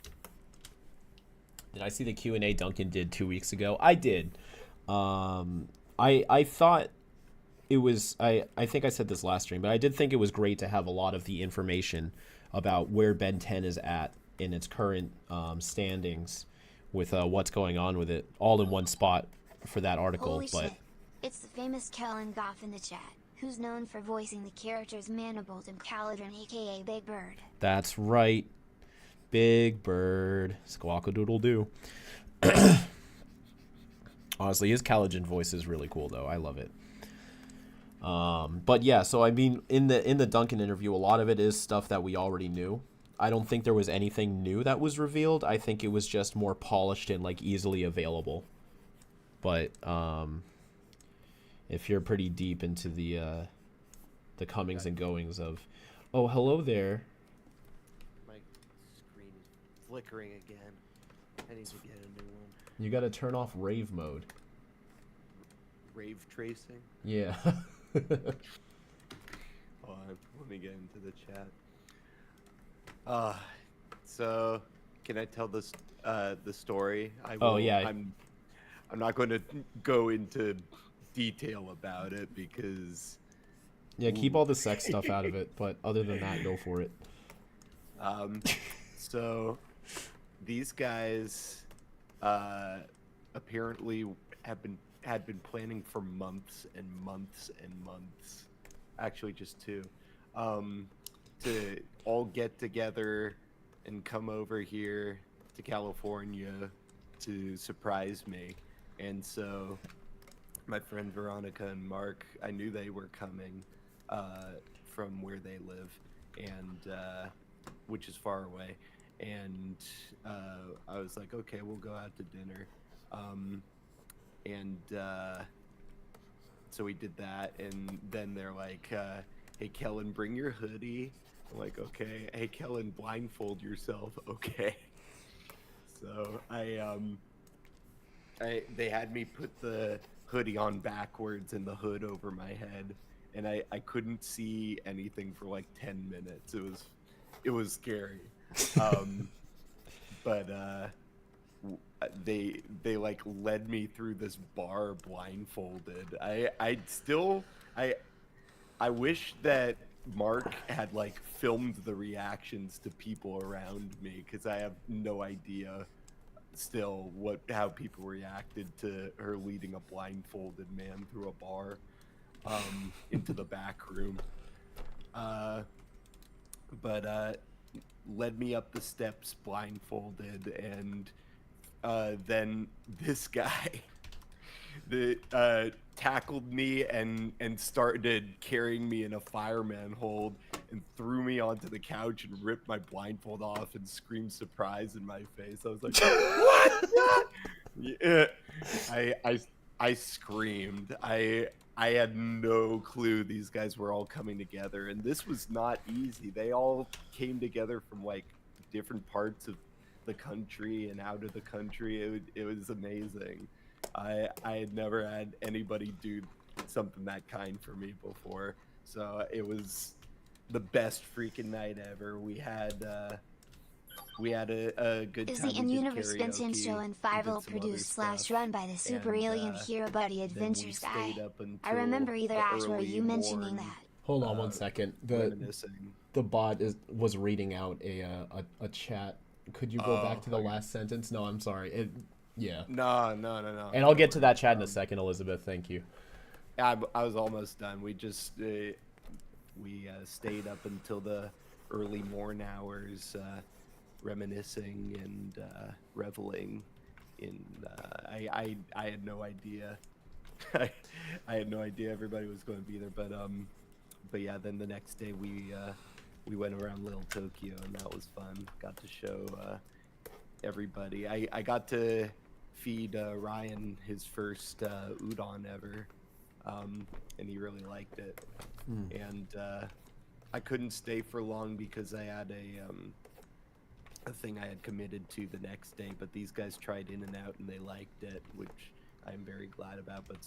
Did I see the Q&A Duncan did 2 weeks ago? I did. I thought it was, I think I said this last stream, but I did think it was great to have a lot of the information about where Ben 10 is at in its current standings with what's going on with it all in one spot for that article. Holy but shit. It's the famous Kellen Goff in the chat, who's known for voicing the characters Manibolt and Caladrin, aka Big Bird. That's right. Big Bird. Squawk-a-doodle-doo. Honestly, his Caladrin voice is really cool, though. I love it. But yeah, so I mean, in the Duncan interview, a lot of it is stuff that we already knew. I don't think there was anything new that was revealed. I think it was just more polished and like easily available. But if you're pretty deep into the comings and goings of, oh, hello there. My screen is flickering again. I need to get a new one. You got to turn off rave mode. Rave tracing? Yeah. Oh, let me get into the chat. So can I tell this the story? I will, Oh yeah. I'm not going to go into detail about it because. Yeah, keep all the sex stuff out of it, but other than that, go for it. So these guys apparently had been planning for months and months and months, actually just 2, to all get together and come over here to California to surprise me. And so my friend Veronica and Mark, I knew they were coming from where they live, and which is far away. And I was like, okay, we'll go out to dinner. And so we did that, and then they're like, hey, Kellen, bring your hoodie. I'm like, okay. Hey, Kellen, blindfold yourself. Okay. So they had me put the hoodie on backwards and the hood over my head, and I couldn't see anything for like 10 minutes. It was scary. But they like led me through this bar blindfolded. I wish that Mark had like filmed the reactions to people around me, because I have no idea still how people reacted to her leading a blindfolded man through a bar into the back room. But led me up the steps blindfolded, and then this guy tackled me and started carrying me in a fireman hold and threw me onto the couch and ripped my blindfold off and screamed surprise in my face. I was like, what? Yeah. I screamed. I had no clue these guys were all coming together, and this was not easy. They all came together from like different parts of the country and out of the country. It was amazing. I had never had anybody do something that kind for me before, so it was the best freaking night ever. We had a good Is time. the in-universe Benson show in 50 produced / run by the Super Alien Hero Buddy Adventures guy? I remember either Ash or you mentioning that. Hold on one second. The bot was reading out a chat. Could you go back to the last sentence? No, I'm sorry. Yeah. No. And I'll get to that chat in a second, Elizabeth. Thank you. I was almost done. We just stayed up until the early morn hours, reminiscing and reveling in. I had no idea. I had no idea everybody was going to be there, but yeah. Then the next day we went around Little Tokyo, and that was fun. Got to show everybody. I got to feed Ryan his first udon ever, and he really liked it. And I couldn't stay for long because I had a thing I had committed to the next day, but these guys tried In and Out and they liked it, which I'm very glad about, but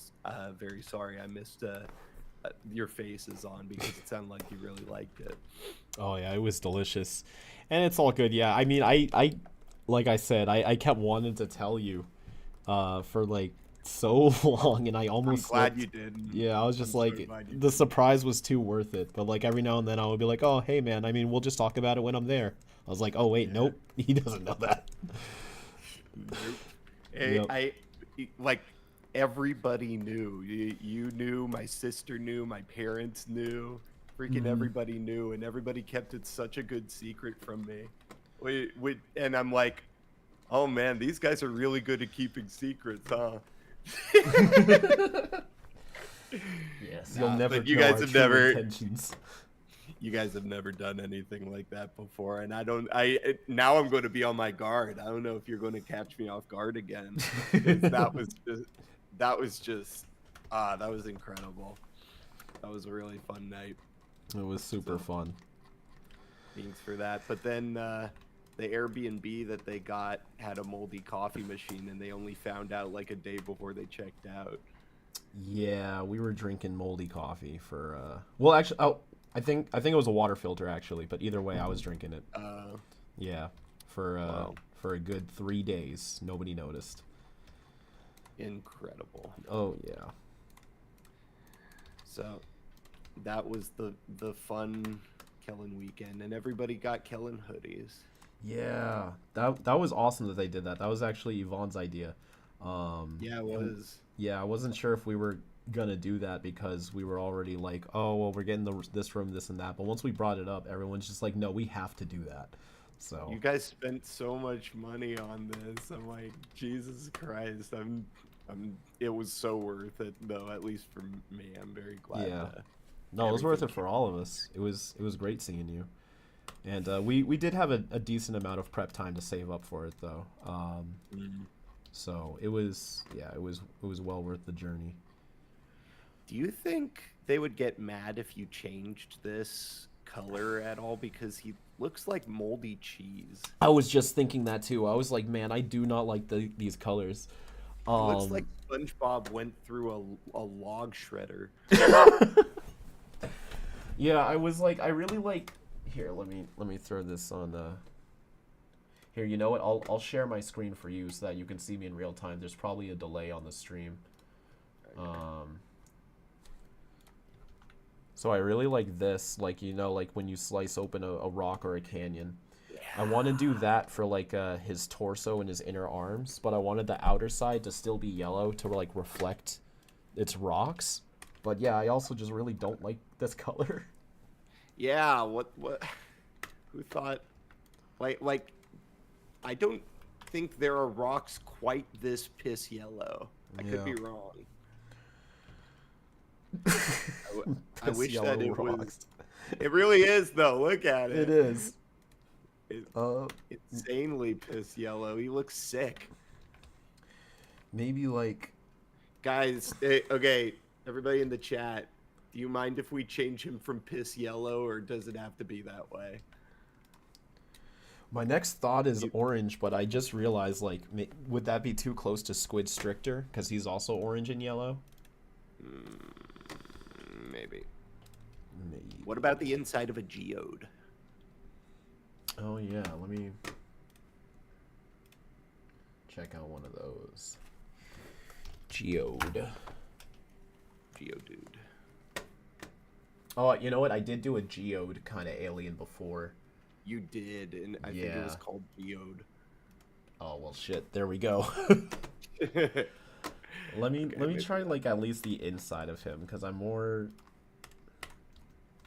very sorry I missed your faces on, because it sounded like you really liked it. Oh yeah, it was delicious, and it's all good. Yeah, I mean, I like I said, I kept wanting to tell you for like so long, and I almost I'm glad you did. Yeah, I was just like, the surprise was too worth it. But like every now and then I would be like, oh hey man, I mean, we'll just talk about it when I'm there. I was like, oh wait, nope, he doesn't know that. Hey, yep. Like everybody knew. You knew, my sister knew, my parents knew, freaking everybody knew, and everybody kept it such a good secret from me. And I'm like, oh man, these guys are really good at keeping secrets, huh? Yes, you'll never. You guys have never. Intentions. You guys have never done anything like that before, and now I'm going to be on my guard. I don't know if you're going to catch me off guard again. that was incredible. That was a really fun night. It was super fun. Thanks for that. But then the Airbnb that they got had a moldy coffee machine, and they only found out like a day before they checked out. Yeah, we were drinking moldy coffee for well, actually, I think it was a water filter actually, but either way I was drinking it. Yeah, for a good 3 days. Nobody noticed. Incredible. Oh yeah. So that was the fun Kellen weekend, and everybody got Kellen hoodies. Yeah, that was awesome that they did that. That was actually Yvonne's idea. Yeah, it and was. yeah, I wasn't sure if we were gonna do that because we were already like, oh well, we're getting this room, this and that. But once we brought it up, everyone's just like, no, we have to do that. So You guys spent so much money on this. I'm like, Jesus Christ. It was so worth it though, at least for me. I'm very glad yeah, no, it was worth everything it for all of us. It was great seeing you, and we did have a decent amount of prep time to save up for it though. came. So it was it was well worth the journey. Do you think they would get mad if you changed this color at all? Because he looks like moldy cheese. I was just thinking that too. I was like, man, I do not like these colors. He looks Um, like SpongeBob went through a log shredder. yeah, I was like, I really like. Here, let me throw this on. Here, you know what? I'll share my screen for you so that you can see me in real time. There's probably a delay on the stream. Um, so I really like this, like like when you slice open a rock or a canyon. I want to do that for like his torso and his inner arms, but I wanted the outer side to still be yellow to like reflect its rocks. But yeah, I also just really don't like this color. Yeah, what who thought like I don't think there are rocks quite this piss yellow. I could be Yeah. wrong. I Piss wish yellow that it was. rocks. It really is though. Look at It it. is. It Uh, insanely piss yellow. He looks sick. maybe like Guys, okay, everybody in the chat, do you mind if we change him from piss yellow or does it have to be that way? my next thought is orange, but I just realized like would that be too close to Squid Stricter because he's also orange and yellow? Maybe. Maybe. What about the inside of a geode? Oh yeah, let me check out one of those. Geode. Geodude. Oh, you know what? I did do a geode kind of alien before. You did, and I think it was called geode. Oh well, shit. There we go. Okay, let me maybe try like at least the inside of him because I'm more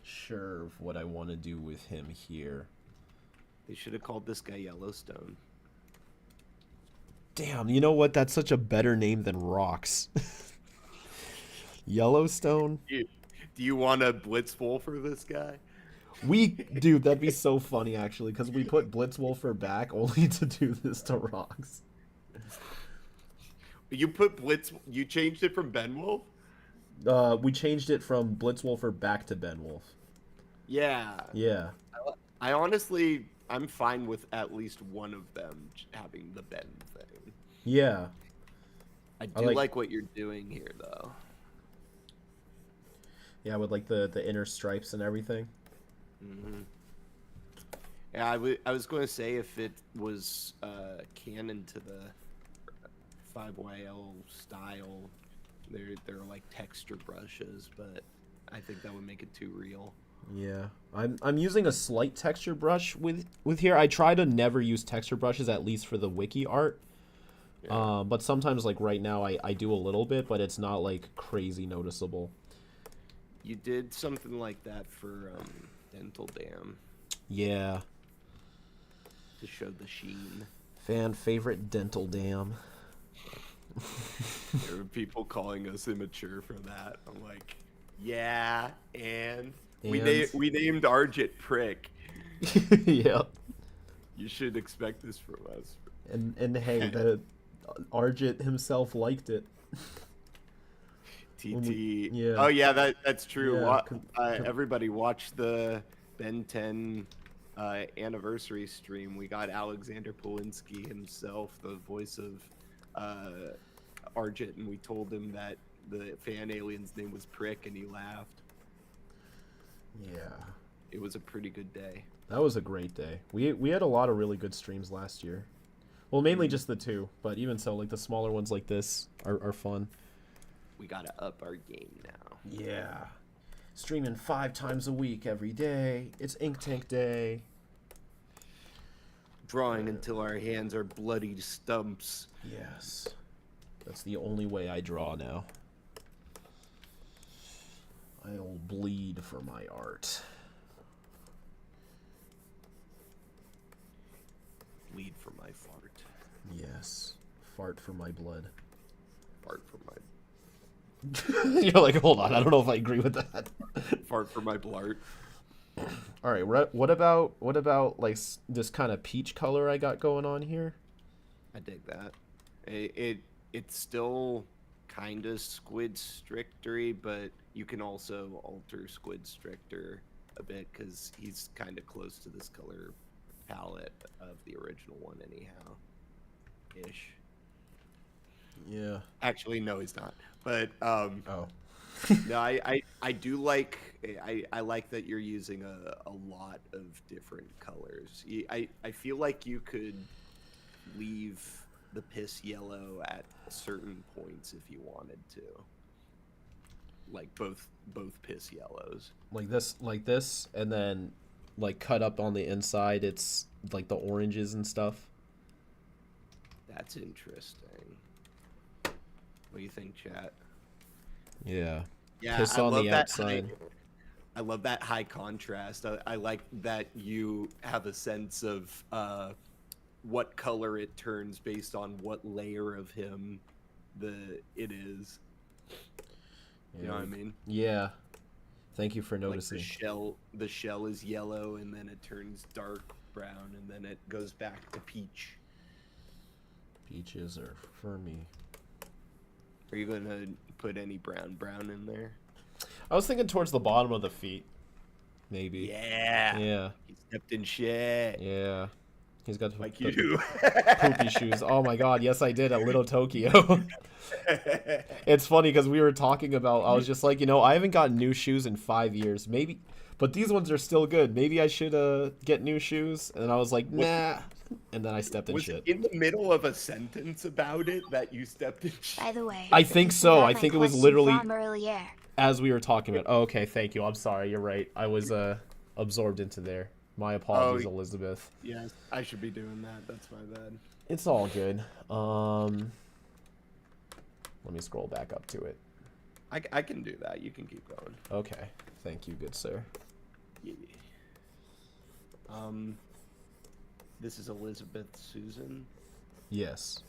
sure of what I want to do with him here. they should have called this guy Yellowstone. Damn, you know what? That's such a better name than Rocks. Yellowstone. Do you want a Blitzwolf for this guy? Dude, that'd be so funny actually, because we put Blitzwolfer back only to do this to Rocks. You changed it from Benwolf? We changed it from Blitzwolfer back to Benwolf. Yeah. Yeah. I honestly, I'm fine with at least one of them having the Ben thing. Yeah. I do like what you're doing here, though. Yeah, with like the inner stripes and everything. Hmm. Yeah, I was going to say if it was canon to the 5YL style, they're like texture brushes, but I think that would make it too real. Yeah, I'm using a slight texture brush with here. I try to never use texture brushes, at least for the wiki art. Yeah. But sometimes, like right now, I do a little bit, but it's not like crazy noticeable. You did something like that for Dental Dam Yeah, to show the sheen. fan favorite Dental Dam. There were people calling us immature for that. I'm like, yeah, and we named Argit Prick. Yeah, You should expect this from us. and hey, the Argit himself liked it. TT. Yeah. Oh yeah, that's true. Yeah, Everybody watch the Ben 10 anniversary stream. We got Alexander Polinski himself, the voice of Argit, and we told him that the fan alien's name was Prick, and he laughed. Yeah. It was a pretty good day. That was a great day. We had a lot of really good streams last year. Well, mainly just the two, but even so, like the smaller ones like this are fun. We gotta up our game now. Yeah. Streaming 5 times a week every day. It's Ink Tank Day. Drawing until our hands are bloody stumps. Yes. That's the only way I draw now. I'll bleed for my art. Bleed for my fart. Yes. Fart for my blood. Fart for my... You're like, hold on, I don't know if I agree with that. Fart for my blart. All right, what about like this kind of peach color I got going on here? I dig that. It's still kind of Squid Strictery, but you can also alter Squid Stricter a bit because he's kind of close to this color palette of the original one anyhow. Ish. Yeah. Actually, no, he's not. But Oh. no, I do like I like that you're using a lot of different colors. I feel like you could leave the piss yellow at certain points if you wanted to. Like both piss yellows. Like this, and then like cut up on the inside it's like the oranges and stuff. That's interesting. What do you think, chat? Yeah. Yeah, Piss I on love the that outside. I love that high contrast. I like that you have a sense of what color it turns based on what layer of him it is. You know what I mean? Yeah. Thank you for noticing. Like the shell is yellow, and then it turns dark brown, and then it goes back to peach. Peaches are for me. Are you gonna put any brown in there? I was thinking towards the bottom of the feet. Maybe. Yeah. Yeah. He stepped in shit. Yeah. He's got Like the you do. poopy shoes. Oh my god, yes I did, a little Tokyo. It's funny because we were talking about, I was just like, I haven't gotten new shoes in 5 years. Maybe, but these ones are still good. Maybe I should get new shoes. And I was like, nah. And then I stepped in Was shit. in the middle of a sentence about it that you stepped in shit? By the way, I think so. I think it was literally from earlier. as we were talking about. Oh, okay, thank you. I'm sorry. You're right. I was absorbed into there. My apologies, Elizabeth. Yes, I should be doing that. That's my bad. It's all good. Let me scroll back up to it. I can do that. You can keep going. Okay. Thank you, good sir. Yeah. This is Elizabeth Susan. Yes.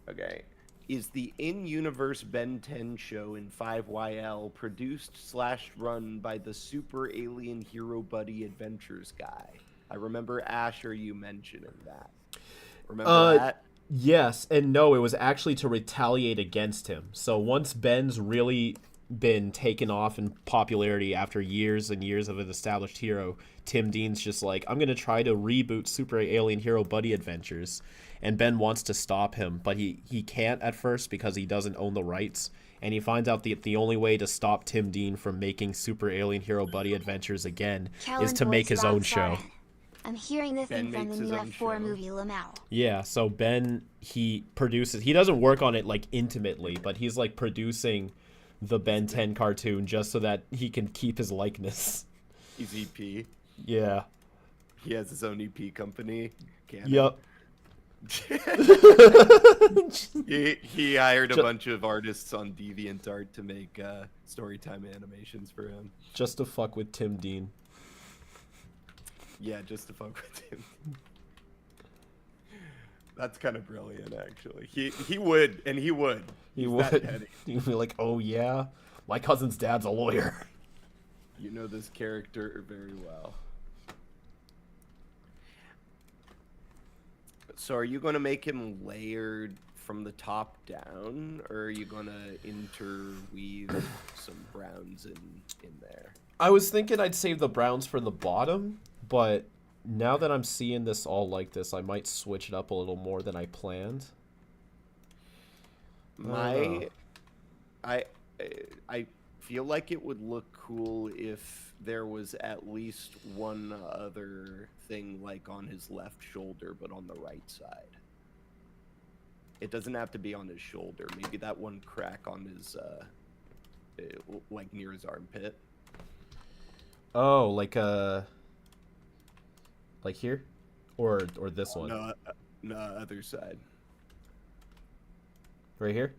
Okay. Is the in-universe Ben 10 show in 5YL produced/run by the Super Alien Hero Buddy Adventures guy? I remember Asher you mentioning that. Remember that? Yes and no. It was actually to retaliate against him. So once Ben's really been taken off in popularity after years and years of an established hero, Tim Dean's just like, I'm going to try to reboot Super Alien Hero Buddy Adventures. And Ben wants to stop him, but he can't at first because he doesn't own the rights. And he finds out the only way to stop Tim Dean from making Super Alien Hero Buddy Adventures again is to make his own show. I'm hearing the thing from the new F4 movie, Lamau. Yeah, so Ben, he produces, he doesn't work on it like intimately, but he's like producing the Ben 10 cartoon just so that he can keep his likeness. He's EP. Yeah. He has his own EP company. Yep. he hired a bunch of artists on DeviantArt to make storytime animations for him. Just to fuck with Tim Dean. Yeah, just to fuck with him. That's kind of brilliant, actually. He would. He would. He'd be like, oh yeah, my cousin's dad's a lawyer. You know this character very well. So are you going to make him layered from the top down, or are you going to interweave some browns in there? I was thinking I'd save the browns for the bottom, but now that I'm seeing this all like this, I might switch it up a little more than I planned. I feel like it would look cool if there was at least one other thing like on his left shoulder, but on the right side. It doesn't have to be on his shoulder. Maybe that one crack on his, like near his armpit. Oh, like here, or this one? No, other side. Right here.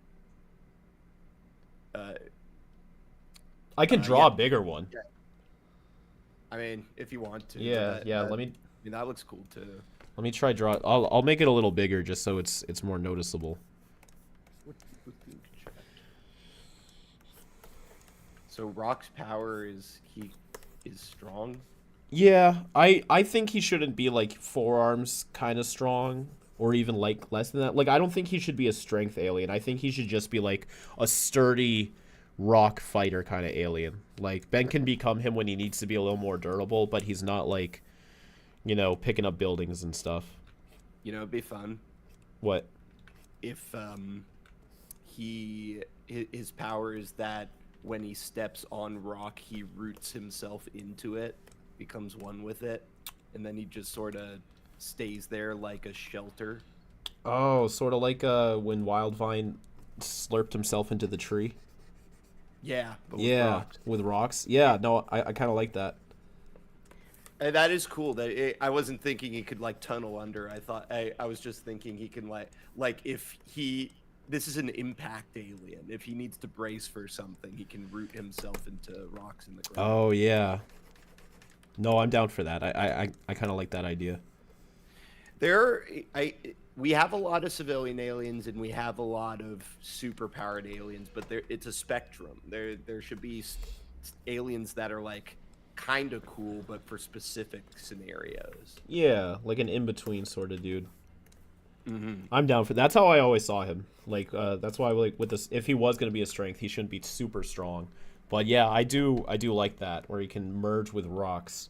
Uh, I can draw yeah. a bigger one. Yeah. I mean, if you want to. Yeah, yeah. Let me. I mean, that looks cool too. Let me try draw. I'll make it a little bigger just so it's more noticeable. So Rock's power is he is strong. Yeah, I think he shouldn't be like forearms kind of strong or even like less than that. Like I don't think he should be a strength alien. I think he should just be like a sturdy rock fighter kind of alien. Like Ben can become him when he needs to be a little more durable, but he's not like, you know, picking up buildings and stuff. You know, it'd be fun What? if his power is that when he steps on rock, he roots himself into it, becomes one with it, and then he just sort of stays there like a shelter. Oh, sort of like when Wildvine slurped himself into the tree. Yeah, but with Yeah, rocks. with rocks. Yeah, no, I kind of like that. And that is cool. I wasn't thinking he could like tunnel under. I was just thinking he can like if he this is an impact alien. If he needs to brace for something, he can root himself into rocks in the ground. Oh yeah. No, I'm down for that. I kind of like that idea. We have a lot of civilian aliens and we have a lot of superpowered aliens, but it's a spectrum. There should be aliens that are like kind of cool, but for specific scenarios. Yeah, like an in-between sort of dude. Mm-hmm. I'm down for. That's how I always saw him. Like, that's why like with this, if he was gonna be a strength, he shouldn't be super strong. But yeah, I do like that where he can merge with rocks.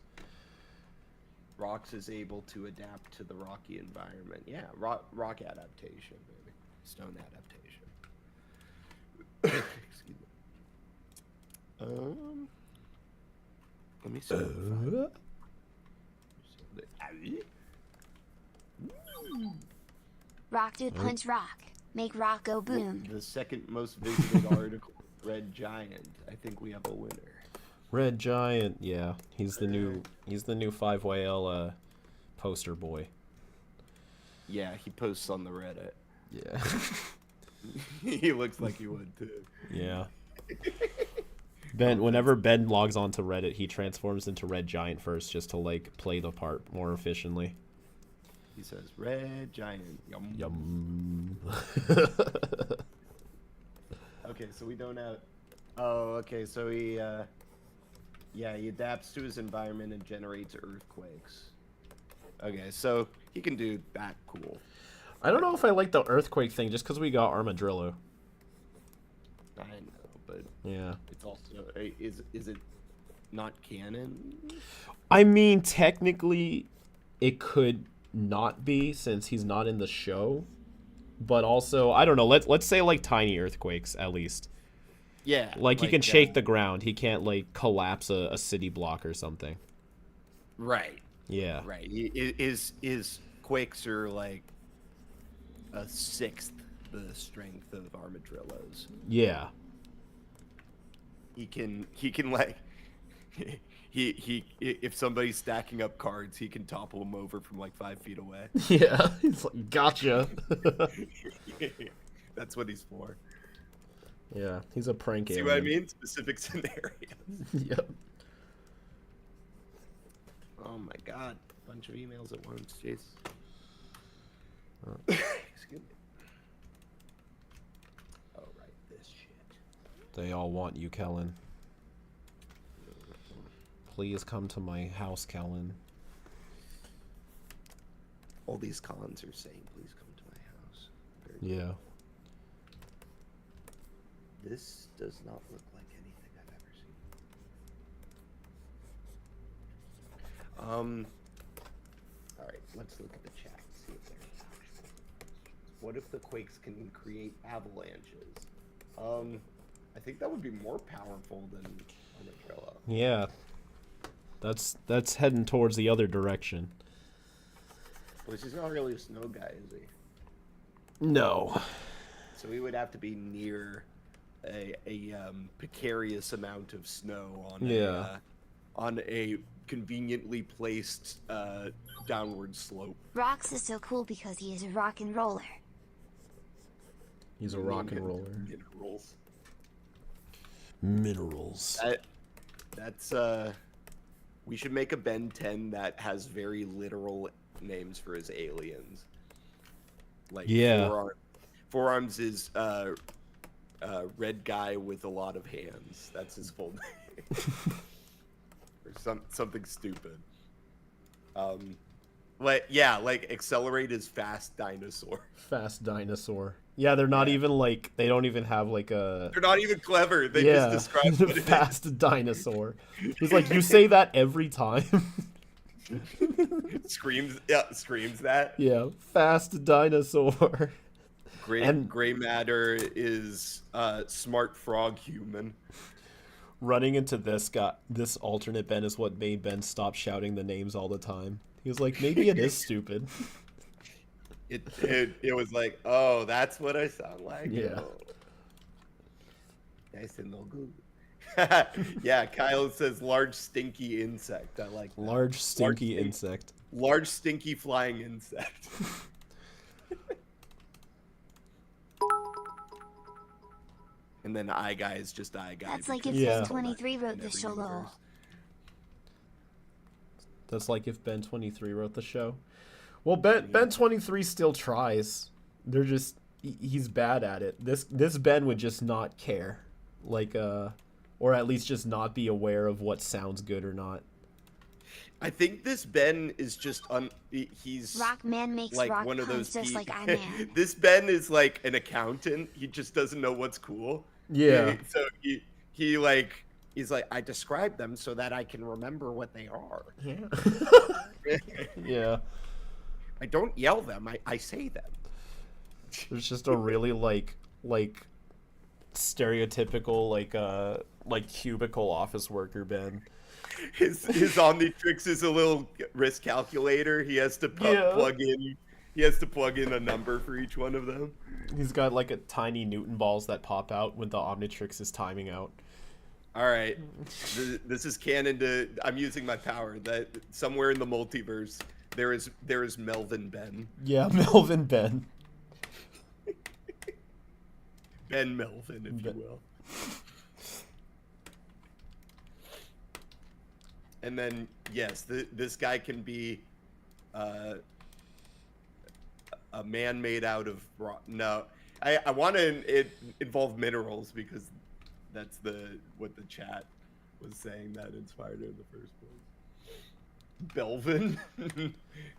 Rocks is able to adapt to the rocky environment. Yeah, rock adaptation, baby. Stone adaptation. Excuse me. Let me see. Rock dude punch rock. Make rock go boom. The second most visited article, Red Giant. I think we have a winner. Red Giant, yeah, he's the new 5YL poster boy. Yeah, he posts on the Reddit. Yeah. He looks like he would too. Yeah. Whenever Ben logs on to Reddit, he transforms into Red Giant first just to like play the part more efficiently. He says, "Red Giant, yum." Yum. Okay, so we don't have. Oh, okay, so he adapts to his environment and generates earthquakes. Okay, so he can do that. Cool. I don't know if I like the earthquake thing just because we got Armadillo. I know, but Yeah. it's also is it not canon? I mean, technically, it could not be since he's not in the show, but also I don't know. Let's say like tiny earthquakes at least. Yeah, Like he can shake the ground. He can't like collapse a city block or something. Right. Yeah. Right. His quakes are like a sixth the strength of armadillos. Yeah. He can like he if somebody's stacking up cards, he can topple them over from like 5 feet away. Yeah. He's like, gotcha. That's what he's for. Yeah. He's a prank See alien. what I mean? Specific scenarios. Yep. Oh my god. Bunch of emails at once, jeez. Excuse me. Oh, right, this shit. They all want you, Kellen. Please come to my house, Kellen. All these Collins are saying, please come to my house. Very Yeah. This does not look like anything I've ever seen. Alright, let's look at the chat and see if there's actual. What if the quakes can create avalanches? I think that would be more powerful than Armadillo. Yeah. That's heading towards the other direction. Well, he's not really a snow guy, is he? No. So he would have to be near a precarious amount of snow on a conveniently placed downward slope. Rox is so cool because he is a rock and roller. He's a rock and roller. Minerals. Minerals. That's we should make a Ben 10 that has very literal names for his aliens. Like forearms is red guy with a lot of hands. That's his full name. Or something stupid. Like accelerate is fast dinosaur. Fast dinosaur. Yeah, they're not even like, they don't even have like a... They're not even clever. They just describe what it is. Fast dinosaur. He's like, you say that every time. Screams that. Yeah, fast dinosaur. Gray matter is smart frog human. Running into this alternate Ben is what made Ben stop shouting the names all the time. He was like, maybe it is stupid. It was like, oh, that's what I sound like. Yeah. Oh. Nice and no good. Yeah, Kyle says large stinky insect. I like that. Large stinky insect. Large stinky flying insect. And then I Guy is just I Guy. That's like if Ben 23 wrote the show, lol. That's like if Ben 23 wrote the show. Well, Ben 23 still tries. They're just he's bad at it. This Ben would just not care, like or at least just not be aware of what sounds good or not. I think this Ben is just he's Rockman makes like rock one of those just like I Man. This Ben is like an accountant. He just doesn't know what's cool. Yeah. So he's like, I describe them so that I can remember what they are. Yeah. Yeah. I don't yell them. I say them. There's just a really like stereotypical like cubicle office worker Ben. His Omnitrix is a little risk calculator. He has to plug in. He has to plug in a number for each one of them. He's got like a tiny Newton balls that pop out when the Omnitrix is timing out. All right, this is canon to. I'm using my power that somewhere in the multiverse there is Melvin Ben. Yeah, Melvin Ben. Ben Melvin, if you will. And then yes, this guy can be a man made out of rock. No, I want to involve minerals because that's what the chat was saying that inspired it in the first place. Melvin?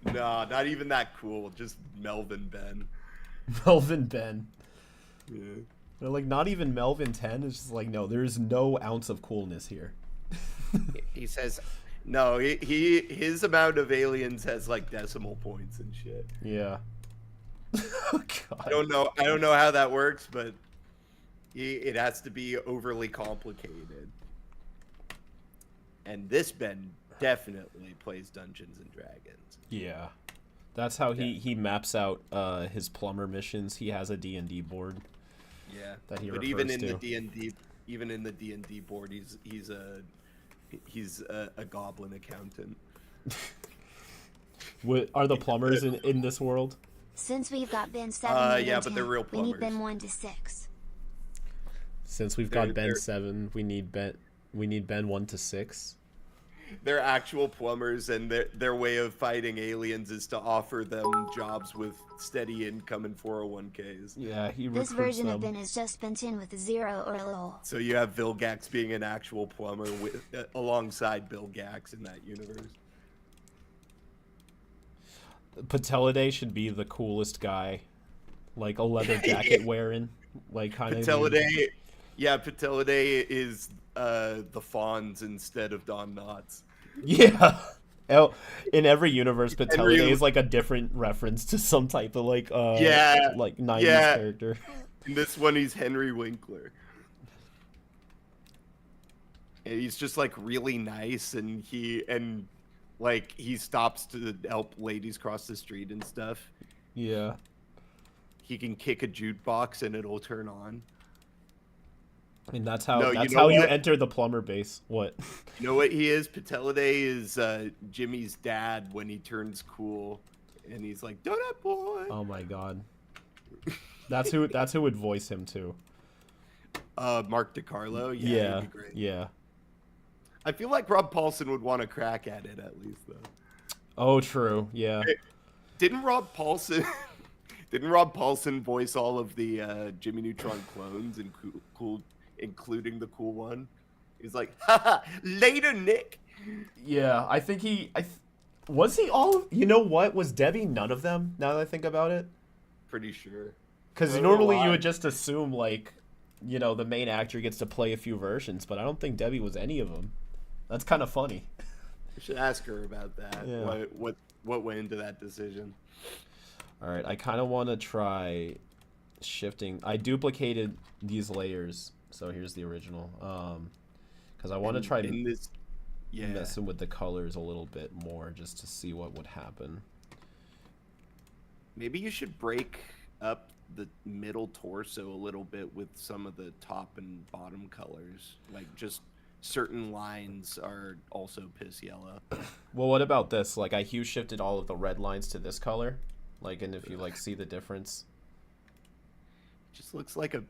No, not even that cool. Just Melvin Ben. Melvin Ben. Yeah. They're like, not even Melvin 10. It's just like, no, there's no ounce of coolness here. He says, no, his amount of aliens has like decimal points and shit. Yeah. Oh, God. I don't know how that works, but it has to be overly complicated. And this Ben definitely plays Dungeons and Dragons. Yeah. That's how he maps out his plumber missions. He has a D&D board. Yeah. That he but refers even in to. the D&D board, he's a goblin accountant. Are the plumbers in this world? Since we've got Ben 7, yeah, but they're real we need plumbers. Ben 1 to 6. Since we've got Ben 7, we need Ben 1 to 6. They're actual plumbers, and their way of fighting aliens is to offer them jobs with steady income and 401ks. Yeah, This version of Ben is just Ben 10 with a 0 or a lol. So you have Vilgax being an actual plumber alongside Bill Gax in that universe. Patelidae should be the coolest guy, like a leather jacket wearing, like kind of. Patelidae, yeah, Patelidae is the Fawns instead of Don Knotts. Yeah. Oh, in every universe, Patelidae is like a different reference to some type of like 90s character. In this one, he's Henry Winkler. And he's just like really nice, and he stops to help ladies cross the street and stuff. Yeah. He can kick a jukebox and it'll turn on. And that's how you enter the plumber base. What? You know what he is? Patelidae is Jimmy's dad when he turns cool, and he's like, "Donut boy." Oh my God. That's who would voice him too. Mark DiCarlo. Yeah, Yeah, he'd be great. yeah. I feel like Rob Paulson would want to crack at it at least, though. Oh, true. Yeah. Didn't Rob Paulson? Didn't Rob Paulson voice all of the Jimmy Neutron clones, including the cool one? He's like, haha, later, Nick. Yeah, I think was he all of, you know what? Was Debbie none of them, now that I think about it? Pretty sure. Because I don't know normally you why. would just assume, like, you know, the main actor gets to play a few versions, but I don't think Debbie was any of them. That's kind of funny. We should ask her about that. Yeah. What went into that decision? All right, I kind of want to try shifting. I duplicated these layers, so here's the original. Because I want to try in this, yeah. messing with the colors a little bit more just to see what would happen. Maybe you should break up the middle torso a little bit with some of the top and bottom colors. Like, just certain lines are also piss yellow. Well, what about this? Like, I hue shifted all of the red lines to this color. Like, and if you, like, see the difference. Just looks like a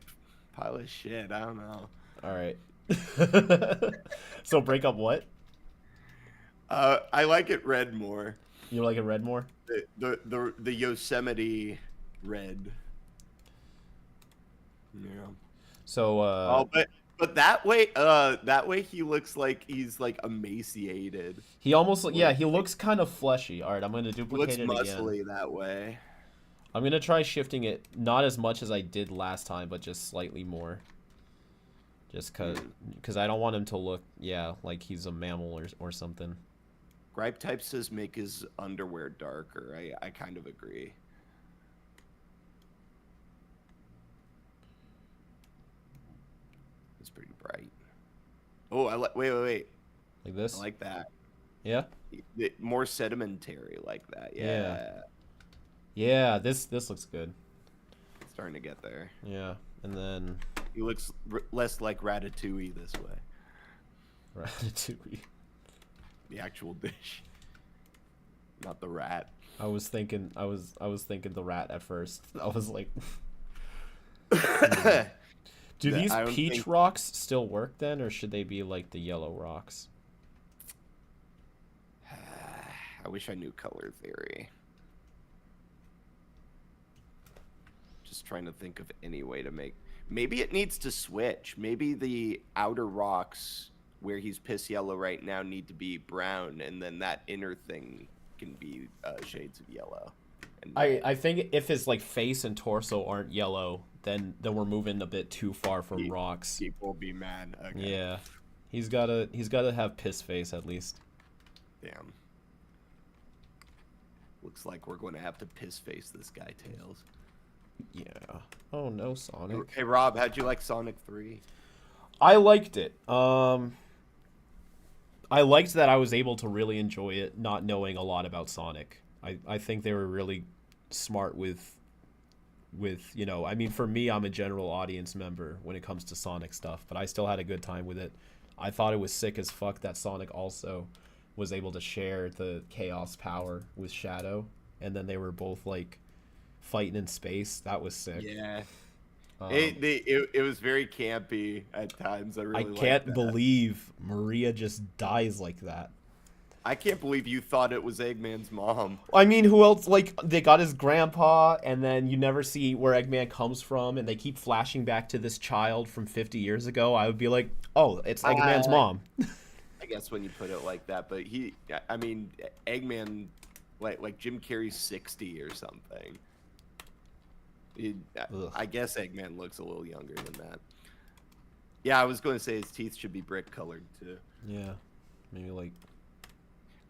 pile of shit. I don't know. All right. So break up what? I like it red more. You like it red more? The Yosemite red. Yeah. So but that way he looks like he's like emaciated. he almost, yeah, he looks kind of fleshy. All right, I'm gonna He duplicate looks it again. muscly that way. I'm gonna try shifting it not as much as I did last time, but just slightly more. Just cause I don't want him to look, yeah, like he's a mammal or something. Gripe Type says make his underwear darker. I kind of agree. It's pretty bright. Oh, wait. Like this? I like that. Yeah? More sedimentary like that. Yeah. Yeah, this looks good. Starting to get there. Yeah, and then He looks less like Ratatouille this way. Ratatouille. The actual dish, not the rat. I was thinking the rat at first. I was like, do these peach rocks still work then, or should they be like the yellow rocks? I wish I knew color theory. Just trying to think of any way to make. Maybe it needs to switch. Maybe the outer rocks where he's piss yellow right now need to be brown, and then that inner thing can be shades of yellow. And I think if his like face and torso aren't yellow, then we're moving a bit too far from rocks. People will be mad. Okay. Yeah, he's gotta have piss face at least. Damn. Looks like we're going to have to piss face this guy, Tails. Yeah. Oh no, Sonic. Hey Rob, how'd you like Sonic 3? I liked it. I liked that I was able to really enjoy it, not knowing a lot about Sonic. I think they were really smart with you know, I mean, for me, I'm a general audience member when it comes to Sonic stuff, but I still had a good time with it. I thought it was sick as fuck that Sonic also was able to share the Chaos power with Shadow, and then they were both like fighting in space. That was sick. Yeah. It was very campy at times. I can't believe Maria just dies like that. I can't believe you thought it was Eggman's mom. I mean, who else? Like, they got his grandpa, and then you never see where Eggman comes from, and they keep flashing back to this child from 50 years ago. I would be like, oh, it's Eggman's mom. I guess when you put it like that, but I mean, Eggman, like Jim Carrey's 60 or something. I guess Eggman looks a little younger than that. Yeah, I was going to say his teeth should be brick colored too. Yeah, maybe like,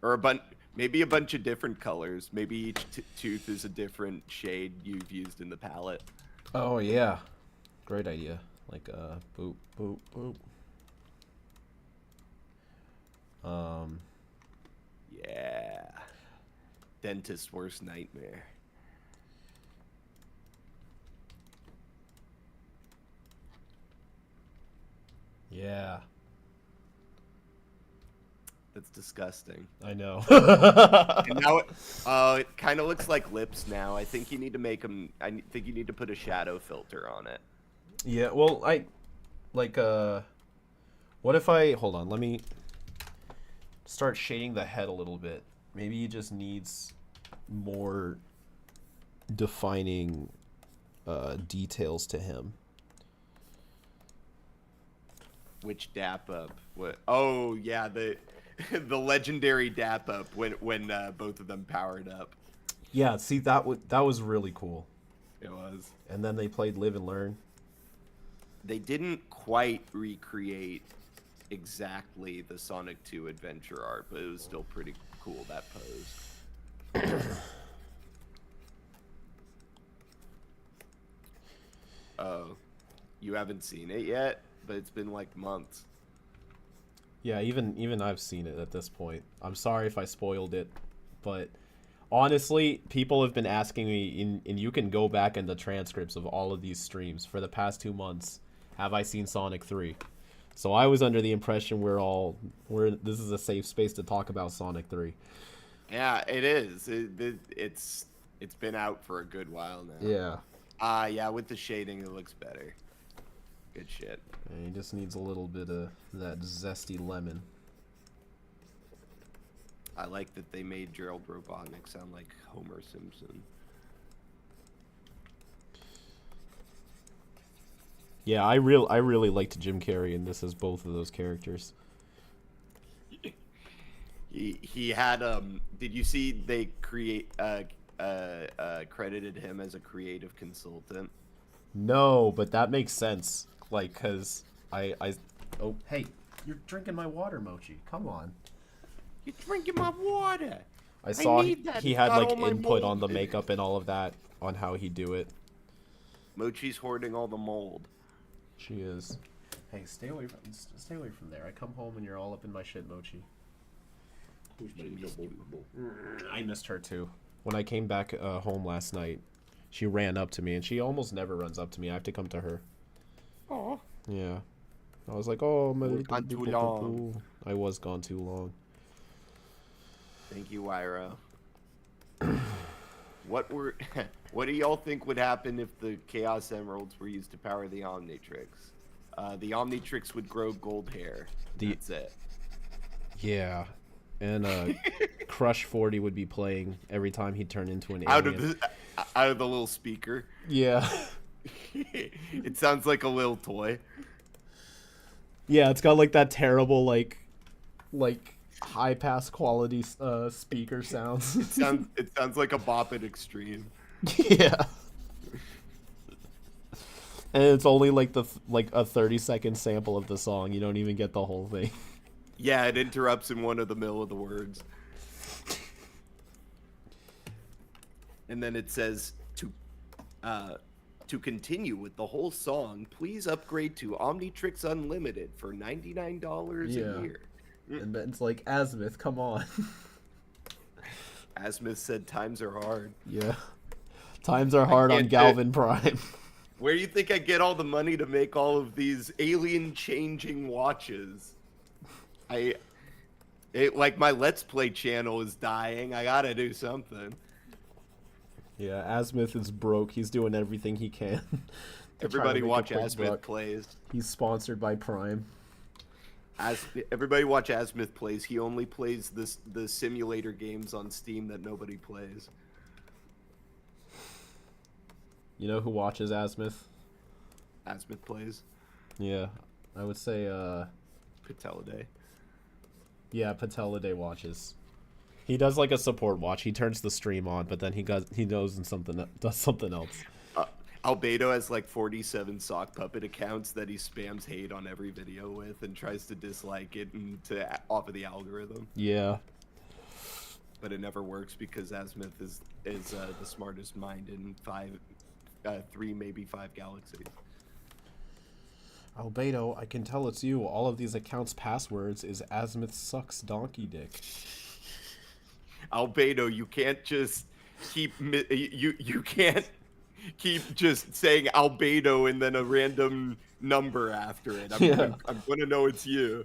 or maybe a bunch of different colors. Maybe each tooth is a different shade you've used in the palette. Oh yeah, great idea. Like boop boop boop. Yeah, dentist's worst nightmare. Yeah. That's disgusting. I know. And now it kind of looks like lips now. I think you need to make them. I think you need to put a shadow filter on it. Yeah, well, what if I, hold on, let me start shading the head a little bit. Maybe he just needs more defining details to him. Which dap up? What? Oh yeah, the legendary dap up when both of them powered up. Yeah, see, that was really cool. It was. And then they played Live and Learn. They didn't quite recreate exactly the Sonic 2 adventure art, but it was still pretty cool, that pose. Oh, you haven't seen it yet, but it's been like months. Yeah, even I've seen it at this point. I'm sorry if I spoiled it, but honestly, people have been asking me, and you can go back in the transcripts of all of these streams for the past 2 months. Have I seen Sonic 3? So I was under the impression this is a safe space to talk about Sonic 3. Yeah, it is. It's been out for a good while now. Yeah. Yeah, with the shading, it looks better. Good shit. And he just needs a little bit of that zesty lemon. I like that they made Gerald Robotnik sound like Homer Simpson. Yeah, I really liked Jim Carrey, and this is both of those characters. He had Did you see they credited him as a creative consultant? No, but that makes sense. Like, cause oh, hey, you're drinking my water, Mochi. Come on. You're drinking my water. I saw he had like all my input on mold. the makeup and all of that, on how he do it. Mochi's hoarding all the mold. She is. Hey, stay away from there. I come home and you're all up in my shit, Mochi. I missed her too. When I came back home last night, she ran up to me, and she almost never runs up to me. I have to come to her. Oh. Yeah. I was like, oh, my little Gone too long. I was gone too long. Thank you, Wyro. What do y'all think would happen if the Chaos Emeralds were used to power the Omnitrix? The Omnitrix would grow gold hair. That's it. Yeah. And Crush 40 would be playing every time he turned into an alien. Out of the little speaker. Yeah. It sounds like a little toy. Yeah, it's got like that terrible like high pass quality speaker sounds. It sounds like a Bop It Extreme. Yeah. And it's only like a 30-second sample of the song. You don't even get the whole thing. Yeah, it interrupts in one of the middle of the words. And then it says to continue with the whole song, please upgrade to Omnitrix Unlimited for $99 a year. And then it's like, Azimuth, come on. Azimuth said times are hard. Yeah. Times are hard on Galvin Prime. Where do you think I get all the money to make all of these alien-changing watches? Like my Let's Play channel is dying. I gotta do something. Yeah, Azimuth is broke. He's doing everything he can. Everybody watch Azimuth Plays. He's sponsored by Prime. Everybody watch Azimuth Plays. He only plays the simulator games on Steam that nobody plays. You know who watches Azimuth? Azimuth Plays. Yeah, I would say Patella. Yeah, Patella Day watches. He does like a support watch. He turns the stream on, but then he does does something else. Albedo has like 47 sock puppet accounts that he spams hate on every video with and tries to dislike it and to off of the algorithm. Yeah. But it never works because Azimuth is the smartest mind in 3, maybe 5 galaxies. Albedo, I can tell it's you. All of these accounts' passwords is Azimuth sucks donkey dick. Albedo, you can't just keep you can't keep just saying Albedo and then a random number after it. I'm gonna know it's you.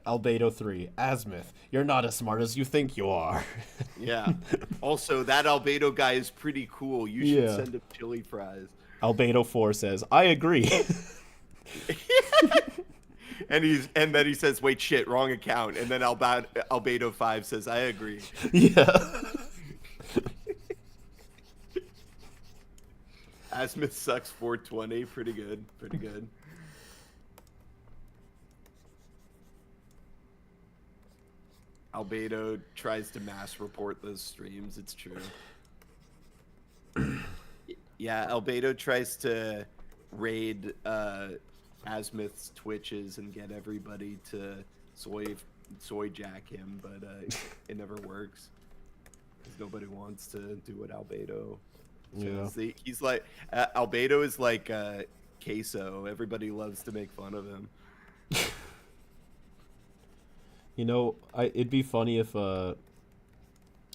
Albedo 3, Azimuth, you're not as smart as you think you are. Yeah. Also, that Albedo guy is pretty cool. You should Yeah. send him chili fries. Albedo 4 says, I agree. And then he says, wait, shit, wrong account. And then Albedo 5 says, I agree. Yeah. Azimuth sucks 420. Pretty good. Pretty good. Albedo tries to mass report those streams. It's true. Yeah, Albedo tries to raid Azimuth's Twitches and get everybody to soy jack him, but it never works. Because nobody wants to do what Albedo says. Yeah. He's like, Albedo is like Queso. Everybody loves to make fun of him. You know, it'd be funny if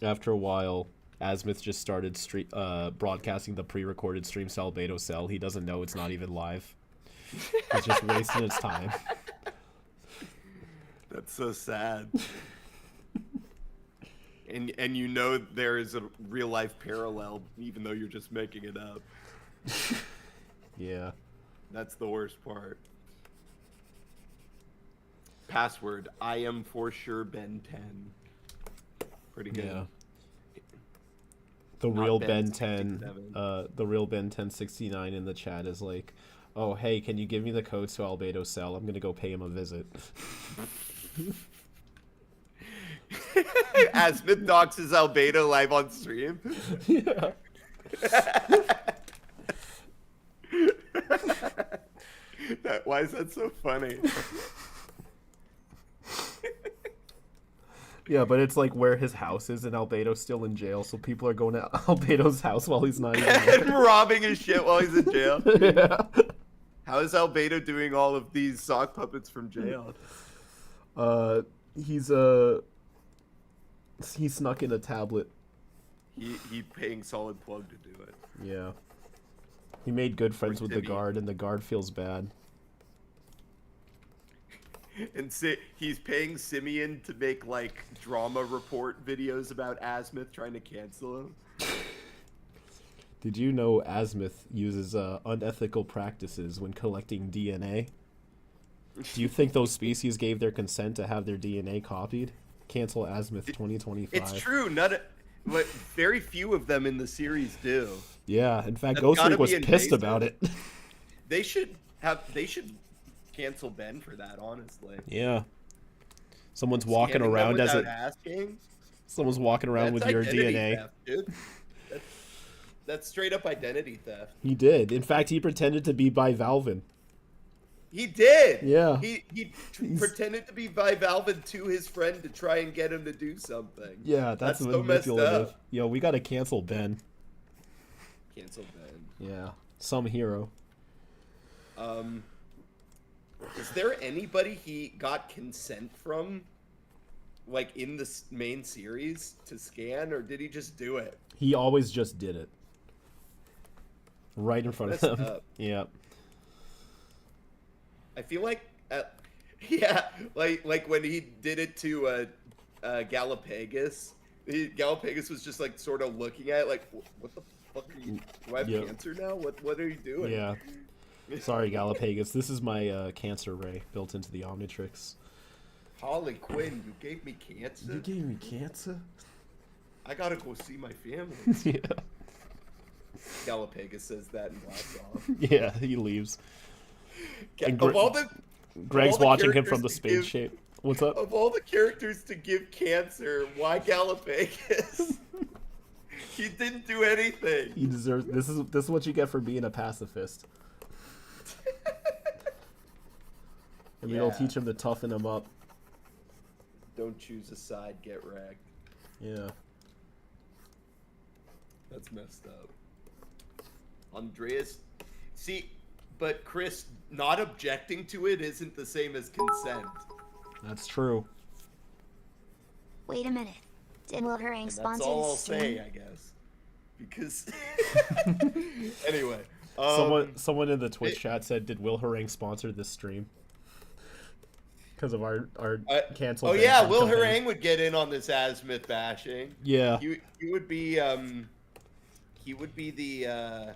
after a while Azimuth just started broadcasting the pre-recorded streams to Albedo Cell. He doesn't know it's not even live. He's just wasting his time. That's so sad. And you know there is a real life parallel, even though you're just making it up. Yeah. That's the worst part. Password, I am for sure Ben 10. Pretty good. Yeah. The Not real Ben Ben 10, 67. the real Ben 1069 in the chat is like, oh, hey, can you give me the codes to Albedo Cell? I'm going to go pay him a visit. Azimuth doxes Albedo live on stream. Yeah. Why is that so funny? Yeah, but it's like where his house is, and Albedo's still in jail, so people are going to Albedo's house while he's not even there. And robbing his shit while he's in jail. Yeah. How is Albedo doing all of these sock puppets from jail? He snuck in a tablet. He paying Solid Plug to do it. Yeah. He made good friends with the Timmy. guard, and the guard feels bad. And he's paying Simeon to make like drama report videos about Azimuth trying to cancel him. Did you know Azimuth uses unethical practices when collecting DNA? Do you think those species gave their consent to have their DNA copied? Cancel Azimuth 2025. It's true. But very few of them in the series do. Yeah, in fact, That's Ghost gotta Freak was be pissed invasive. about it. They should cancel Ben for that, honestly. Yeah. Someone's walking Scanning them around as without a asking. someone's walking around That's with your identity DNA. theft, dude. That's straight up identity theft. He did. In fact, he pretended to be by Valvin. He did. Yeah. He pretended to be by Valvin to his friend to try and get him to do something. Yeah, that's so messed manipulative. up. Yo, we gotta cancel Ben. Cancel Ben. Yeah, some hero. Is there anybody he got consent from, like in the main series, to scan, or did he just do it? He always just did it. Right in front of Messed them. up. Yeah. I feel like, yeah, like when he did it to Galapagos. Galapagos was just like sort of looking at it, like, what the fuck are you? Do I have Yep. cancer now? What are you doing? Yeah. Sorry, Galapagos. This is my cancer ray built into the Omnitrix. Harley Quinn, you gave me cancer. You gave me cancer? I gotta go see my family. Yeah. Galapagos says that and walks off. Yeah, he leaves. And Of all the Greg's all the watching him from the characters to spade give- shape. What's up? Of all the characters to give cancer, why Galapagos? He didn't do anything. He deserves. This is what you get for being a pacifist. And we'll Yeah. teach him to toughen him up. Don't choose a side, get wrecked. Yeah. That's messed up. Andreas, see, but Chris, not objecting to it isn't the same as consent. That's true. Wait a minute. Did Will Herring And sponsor that's all I'll this stream? say, I guess. Because anyway, Someone in the Twitch chat said, "Did Will Herring sponsor this stream?" because of our canceled. Oh yeah, banter Will campaign. Harang would get in on this azimuth bashing. Yeah. He would be the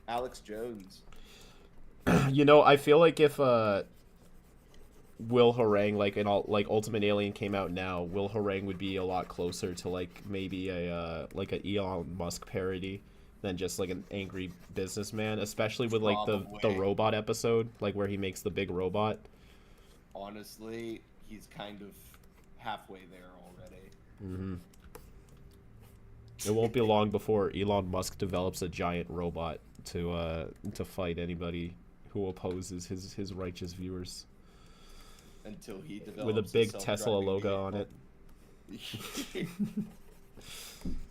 Alex Jones. You know, I feel like if Will Harang like Ultimate Alien came out now, Will Harang would be a lot closer to like maybe a like an Elon Musk parody than just like an angry businessman, especially with like the Probably. robot episode, like where he makes the big robot. Honestly, he's kind of halfway there already. Mm-hmm. It won't be long before Elon Musk develops a giant robot to fight anybody who opposes his righteous viewers. Until he develops With a big self-driving Tesla logo on vehicle. it.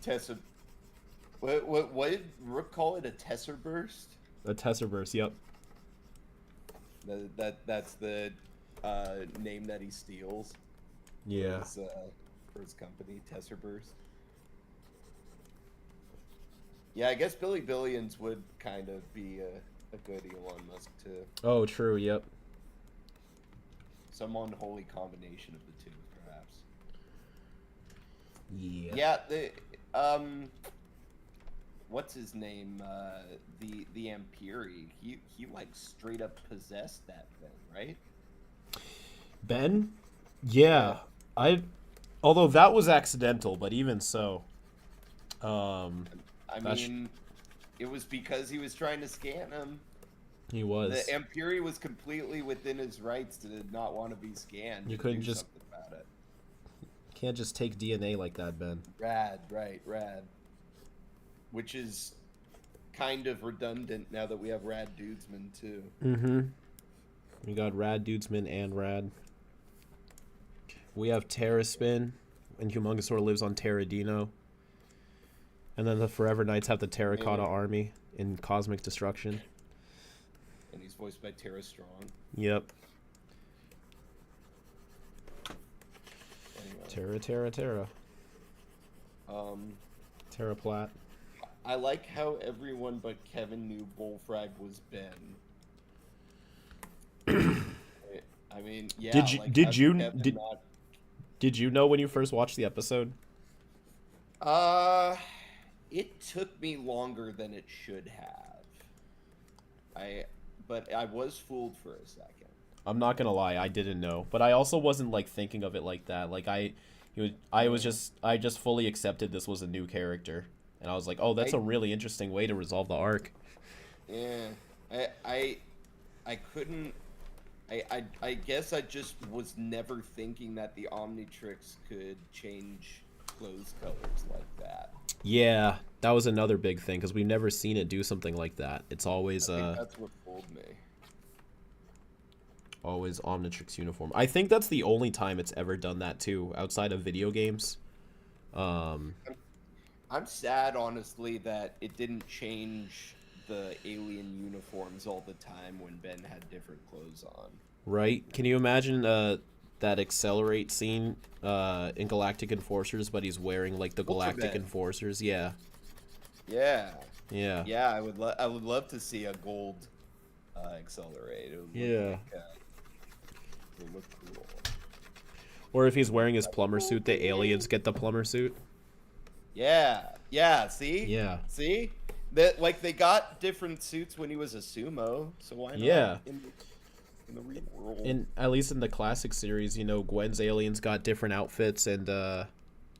Tesla. What did Rook call it? A Tesla burst? A Teslaverse, yep. That's the name that he steals. Yeah. For his company, Tesla burst. Yeah, I guess Billy Billions would kind of be a good Elon Musk too. Oh, true, yep. Some unholy combination of the two, perhaps. Yeah. Yeah, what's his name? The Amperi. He like straight up possessed that thing, right? Ben? Yeah. Although that was accidental, but even so. I mean, it was because he was trying to scan him. He was. The Amperi was completely within his rights to not want to be scanned. You to couldn't do just- something about it. Can't just take DNA like that, Ben. Rad. Which is kind of redundant now that we have Rad Dudesman too. Mm-hmm. We got Rad Dudesman and Rad. We have Terraspin, and Humongosaur lives on Terradino. And then the Forever Knights have the Terracotta Army in Cosmic Destruction. And he's voiced by Tara Strong. Yep. Anyway. Terra. Um, Terra Plat. I like how everyone but Kevin knew Bullfrag was Ben. I mean, yeah. Did you like, did how you Kevin did, not... did you know when you first watched the episode? It took me longer than it should have. But I was fooled for a second. I'm not gonna lie, I didn't know, but I also wasn't like thinking of it like that. Like I just fully accepted this was a new character, and I was like, oh, that's a really interesting way to resolve the arc. Yeah, I couldn't. I guess I just was never thinking that the Omnitrix could change clothes colors like that. Yeah, that was another big thing because we've never seen it do something like that. It's always I think that's what fooled me. Always Omnitrix uniform. I think that's the only time it's ever done that too, outside of video games. I'm sad, honestly, that it didn't change the alien uniforms all the time when Ben had different clothes on. Right? Can you imagine that Accelerate scene in Galactic Enforcers, but he's wearing like the Galactic Enforcers? Yeah. Yeah. Yeah. Yeah, I would love to see a gold Accelerate. Yeah. It would look cool. Or if he's wearing his plumber suit, the aliens get the plumber suit. Yeah. Yeah, see? Yeah. See? That, like, they got different suits when he was a sumo, so why not Yeah. in the real world? At least in the classic series, you know, Gwen's aliens got different outfits and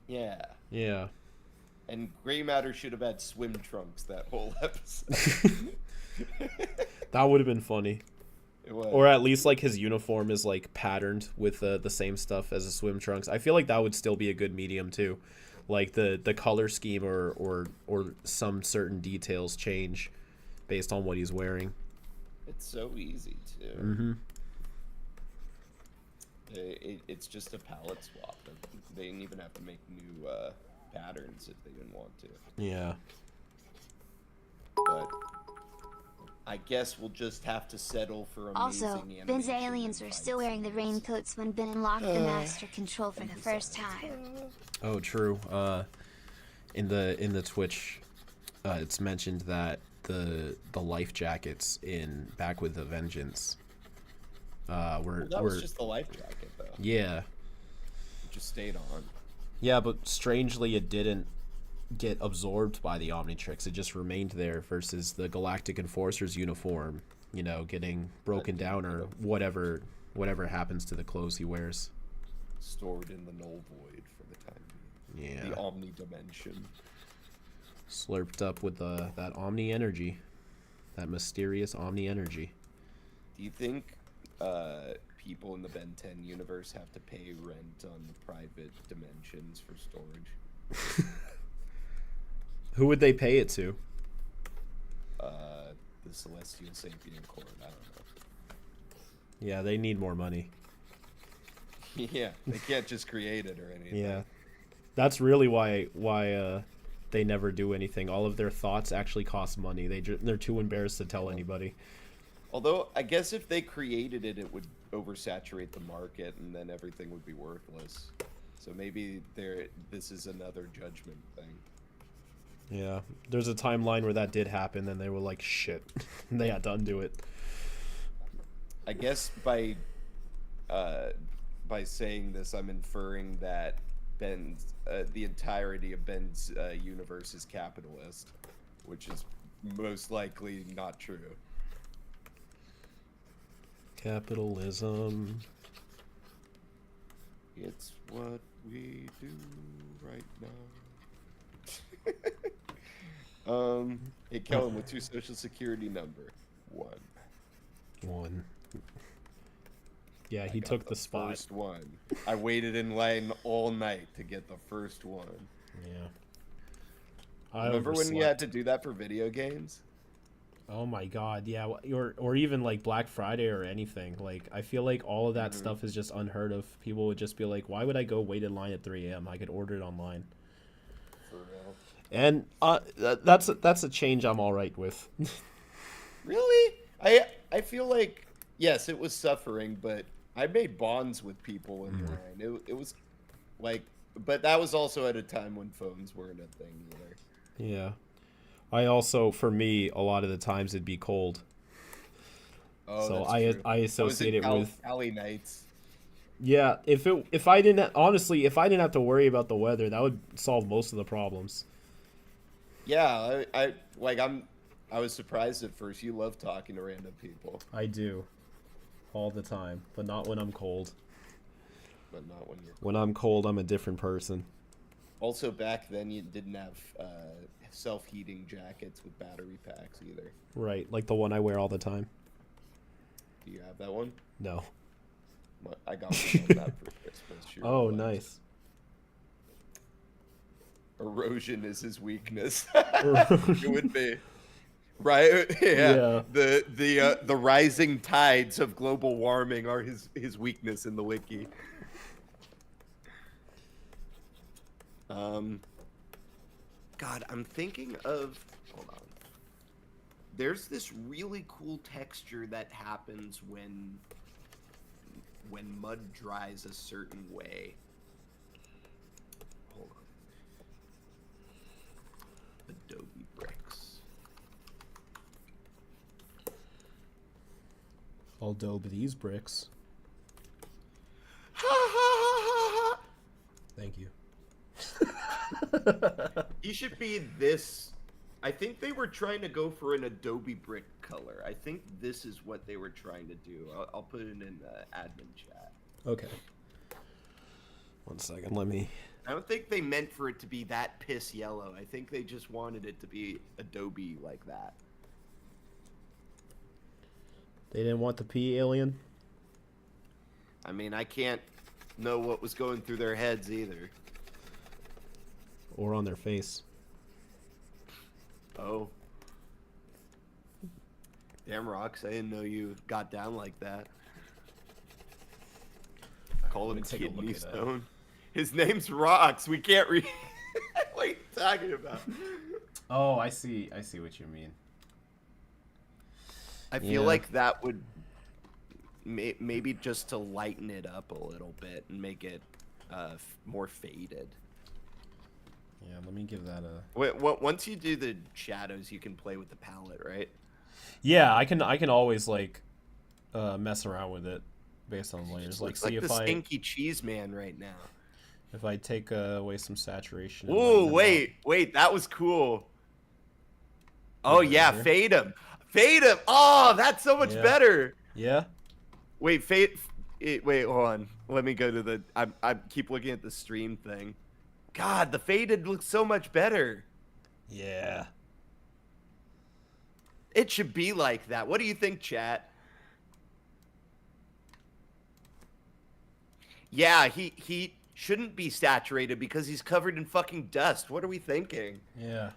Yeah. yeah. And Gray Matter should have had swim trunks that whole episode. That would have been funny. It was. Or at least like his uniform is like patterned with the same stuff as the swim trunks. I feel like that would still be a good medium too. Like the color scheme or some certain details change based on what he's wearing. It's so easy to. Mm-hmm. It's just a palette swap. They didn't even have to make new patterns if they didn't want to. Yeah. But I guess we'll just have to settle for amazing Also, animation Ben's aliens and were fight still wearing the scenes. raincoats when Ben unlocked the Master Control for the first time. Oh, true. In the Twitch, it's mentioned that the life jackets in Back with a Vengeance We're That was just the life jacket, though. yeah. It just stayed on. Yeah, but strangely it didn't get absorbed by the Omnitrix. It just remained there versus the Galactic Enforcer's uniform, getting broken down or whatever happens to the clothes he wears. Stored in the null void for the time being. Yeah. The Omni Dimension. Slurped up with that Omni energy. That mysterious Omni energy. Do you think people in the Ben 10 universe have to pay rent on the private dimensions for storage? Who would they pay it to? The Celestial Sapien Court, I don't know. Yeah, they need more money. Yeah, they can't just create it or anything. Yeah. That's really why they never do anything. All of their thoughts actually cost money. They're too embarrassed to tell anybody. Although, I guess if they created it, it would oversaturate the market and then everything would be worthless. So maybe this is another judgment thing. Yeah. There's a timeline where that did happen, and they were like, shit. They had to undo it. I guess by saying this, I'm inferring that the entirety of Ben's universe is capitalist, which is most likely not true. Capitalism. It's what we do right now. Hey, Kellen, what's your social security number? 1. Yeah, he took the spot. First one. I waited in line all night to get the first one. Yeah. Remember when you had to do that for video games? Oh my god, yeah. Or even like Black Friday or anything. Like, I feel like all of that stuff is just unheard of. People would just be like, why would I go wait in line at 3 a.m.? I could order it online. For real. And that's a change I'm all right with. Really? I feel like, yes, it was suffering, but I made bonds with people in line. It was like, but that was also at a time when phones weren't a thing either. Yeah. I also, for me, a lot of the times it'd be cold. Oh, so that's true. I associate it with Cali nights. Yeah, if I didn't have to worry about the weather, that would solve most of the problems. Yeah, I was surprised at first. You love talking to random people. I do. All the time, but not when I'm cold. But not when you're cold. When I'm cold, I'm a different person. Also, back then, you didn't have self-heating jackets with battery packs either. Right, like the one I wear all the time. Do you have that one? No. I got one of that for Christmas. Oh, nice. Erosion is his weakness. It would be. Right? Yeah. The rising tides of global warming are his weakness in the wiki. God, I'm thinking of, hold on. There's this really cool texture that happens when mud dries a certain way. Hold on. Adobe bricks. I'll dobe these bricks. Thank you. He should be this. I think they were trying to go for an Adobe brick color. I think this is what they were trying to do. I'll put it in the admin chat. Okay. 1 second, let me... I don't think they meant for it to be that piss yellow. I think they just wanted it to be Adobe like that. They didn't want the pee alien? I mean, I can't know what was going through their heads either. Or on their face. Oh. Damn, Rox, I didn't know you got down like that. Call him Kidney Stone. His name's Rox. We can't read. What are you talking about? Oh, I see what you mean. I feel like that would maybe just to lighten it up a little bit and make it more faded. Yeah, let me give that a... Wait, once you do the shadows, you can play with the palette, right? Yeah, I can always, like, mess around with it. based on layers. Just Like, looks see like if the I stinky cheese man right now. if I take away some saturation. and Ooh, lighten them wait, that was cool. Oh Right yeah, here. fade him. Fade him. Oh, that's so much Yeah. better. Yeah. Wait, wait, hold on. Let me go to the. I keep looking at the stream thing. God, the faded looks so much better. Yeah. It should be like that. What do you think, chat? Yeah, he shouldn't be saturated because he's covered in fucking dust. What are we thinking? Yeah.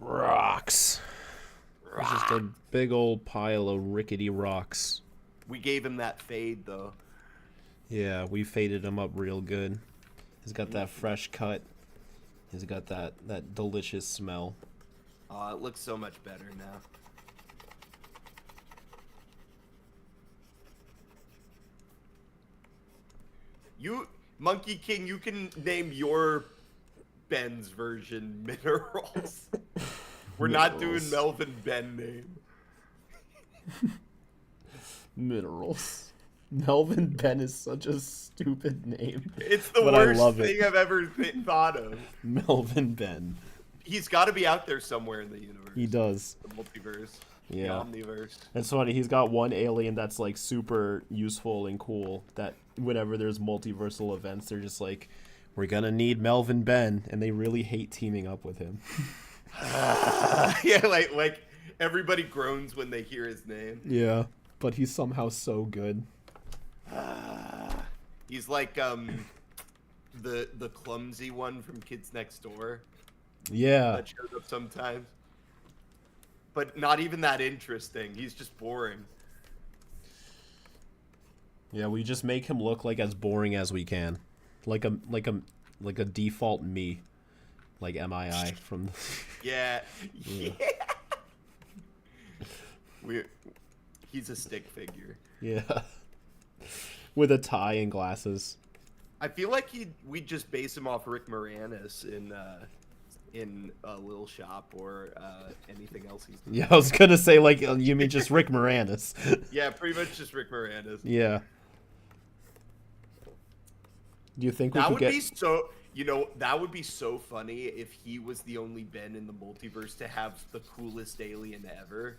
Rocks. It's just a big old pile of rickety rocks. We gave him that fade though. Yeah, we faded him up real good. He's got that fresh cut. He's got that delicious smell. Oh, it looks so much better now. You, Monkey King, you can name your Ben's version Minerals. We're not doing Minerals. Melvin Ben name. Minerals. Melvin Ben is such a stupid name. It's the But I worst love thing it. I've ever thought of. Melvin Ben. He's got to be out there somewhere in the universe. He does. The multiverse. Yeah. The omniverse. It's funny, he's got one alien that's like super useful and cool that whenever there's multiversal events, they're just like, we're gonna need Melvin Ben, and they really hate teaming up with him. Yeah, like everybody groans when they hear his name. Yeah, but he's somehow so good. He's like the clumsy one from Kids Next Door Yeah. that shows up sometimes. But not even that interesting. He's just boring. Yeah, we just make him look like as boring as we can. Like a default me. Like MII from Yeah. Yeah. He's a stick figure. Yeah. With a tie and glasses. I feel like we'd just base him off Rick Moranis in a Little Shop or anything else he's doing. Yeah, I was gonna say like you mean just Rick Moranis. Yeah, pretty much just Rick Moranis. Yeah. Do you think we That could would get be so. That would be so funny if he was the only Ben in the multiverse to have the coolest alien ever.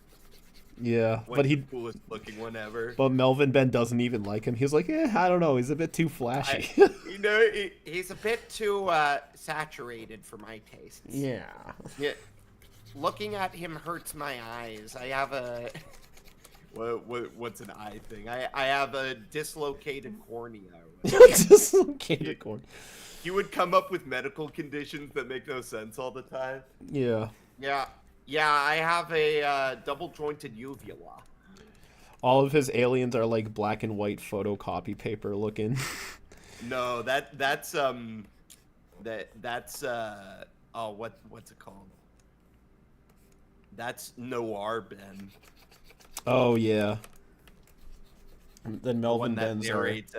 Yeah, Like, but the coolest looking one ever. But Melvin Ben doesn't even like him. He's like, I don't know. He's a bit too flashy. He's a bit too saturated for my tastes. Yeah. Yeah. Looking at him hurts my eyes. I have a. What's an eye thing? I have a dislocated cornea. Dislocated cord. He would come up with medical conditions that make no sense all the time. Yeah. Yeah, I have a double jointed uvula. All of his aliens are like black and white photocopy paper looking. No, that's oh, what's it called? That's Noir Ben. Oh yeah. Then The Melvin one that Ben's are. narrates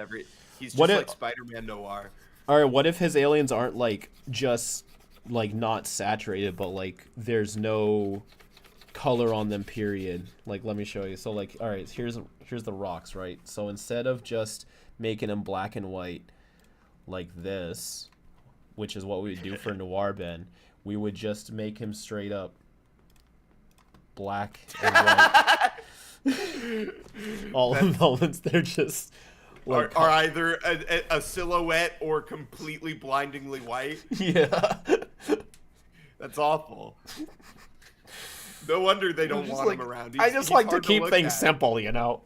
he's just What if- like Spider-Man Noir. All right, what if his aliens aren't like just like not saturated, but like there's no color on them, period. Like, let me show you. So like, all right, here's the rocks, right? So instead of just making them black and white like this, which is what we would do for Noir Ben, we would just make him straight up black and white. All of Melvin's, they're just like, Are either a silhouette or completely blindingly white. yeah. That's awful. No wonder they don't want like, him around. I just He's like to hard keep look things at. simple, you know.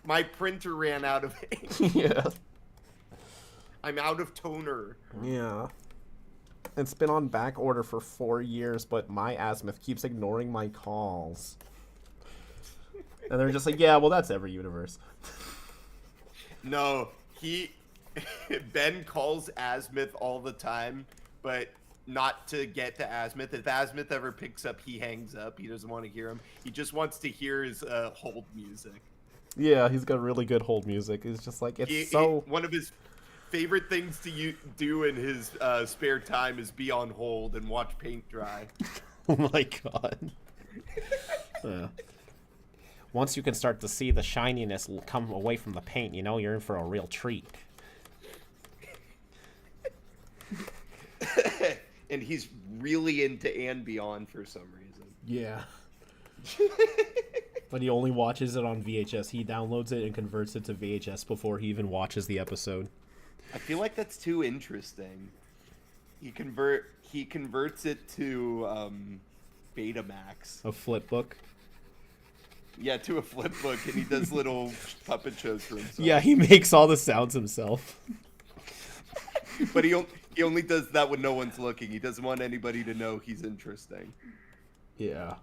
My printer ran out of ink. Yeah. I'm out of toner. Yeah. It's been on back order for 4 years, but my azimuth keeps ignoring my calls. And they're just like, yeah, well, that's every universe. No, Ben calls Azimuth all the time, but not to get to Azimuth. If Azimuth ever picks up, he hangs up. He doesn't want to hear him. He just wants to hear his hold music. Yeah, he's got really good hold music. It's just like, it's so... One of his favorite things to do in his spare time is be on hold and watch paint dry. Oh my god. Yeah. once you can start to see the shininess come away from the paint, you know, you're in for a real treat. And he's really into And Beyond for some reason. Yeah. But he only watches it on VHS. He downloads it and converts it to VHS before he even watches the episode. I feel like that's too interesting. He converts it to Betamax. A flip book. Yeah, to a flip book, and he does little puppet shows for himself. Yeah, he makes all the sounds himself. But he only does that when no one's looking. He doesn't want anybody to know he's interesting. Yeah.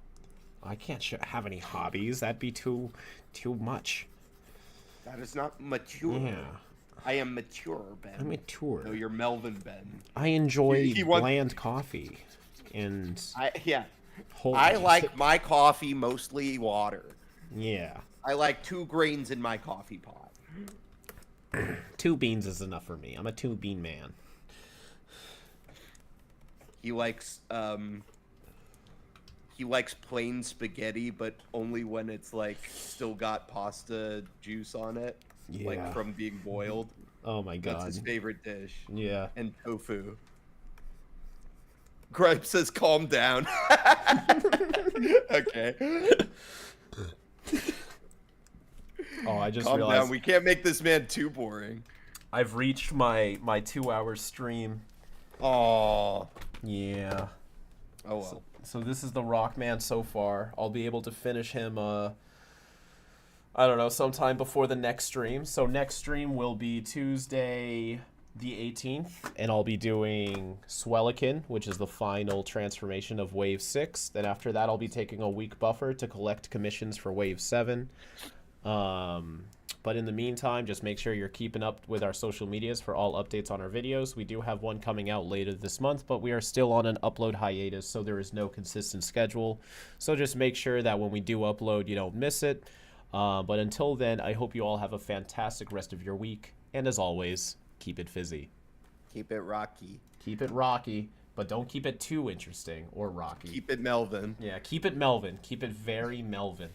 I can't have any hobbies. That'd be too much. That is not mature. Yeah. I am mature, Ben. I'm mature. No, you're Melvin, Ben. I enjoy He wants- bland coffee. And I like my coffee mostly water. Yeah. I like 2 grains in my coffee pot. 2 beans is enough for me. I'm a 2-bean man. He likes plain spaghetti, but only when it's like still got pasta juice on it, like Yeah. from being boiled. Oh my god. That's his favorite dish. Yeah. And tofu. Gripe says, "Calm down." Okay. Oh, I just Calm realized down. We can't make this man too boring. I've reached my 2-hour stream. Oh. Yeah. Oh well. So this is the Rockman so far. I'll be able to finish him I don't know, sometime before the next stream. So next stream will be Tuesday the 18th, and I'll be doing Swellican, which is the final transformation of Wave 6. Then after that, I'll be taking a week buffer to collect commissions for Wave 7. But in the meantime, just make sure you're keeping up with our social medias for all updates on our videos. We do have one coming out later this month, but we are still on an upload hiatus, so there is no consistent schedule. So just make sure that when we do upload, you don't miss it. But until then, I hope you all have a fantastic rest of your week. And as always, keep it fizzy. Keep it rocky. Keep it rocky, but don't keep it too interesting or rocky. Keep it Melvin. Yeah, keep it Melvin. Keep it very Melvin.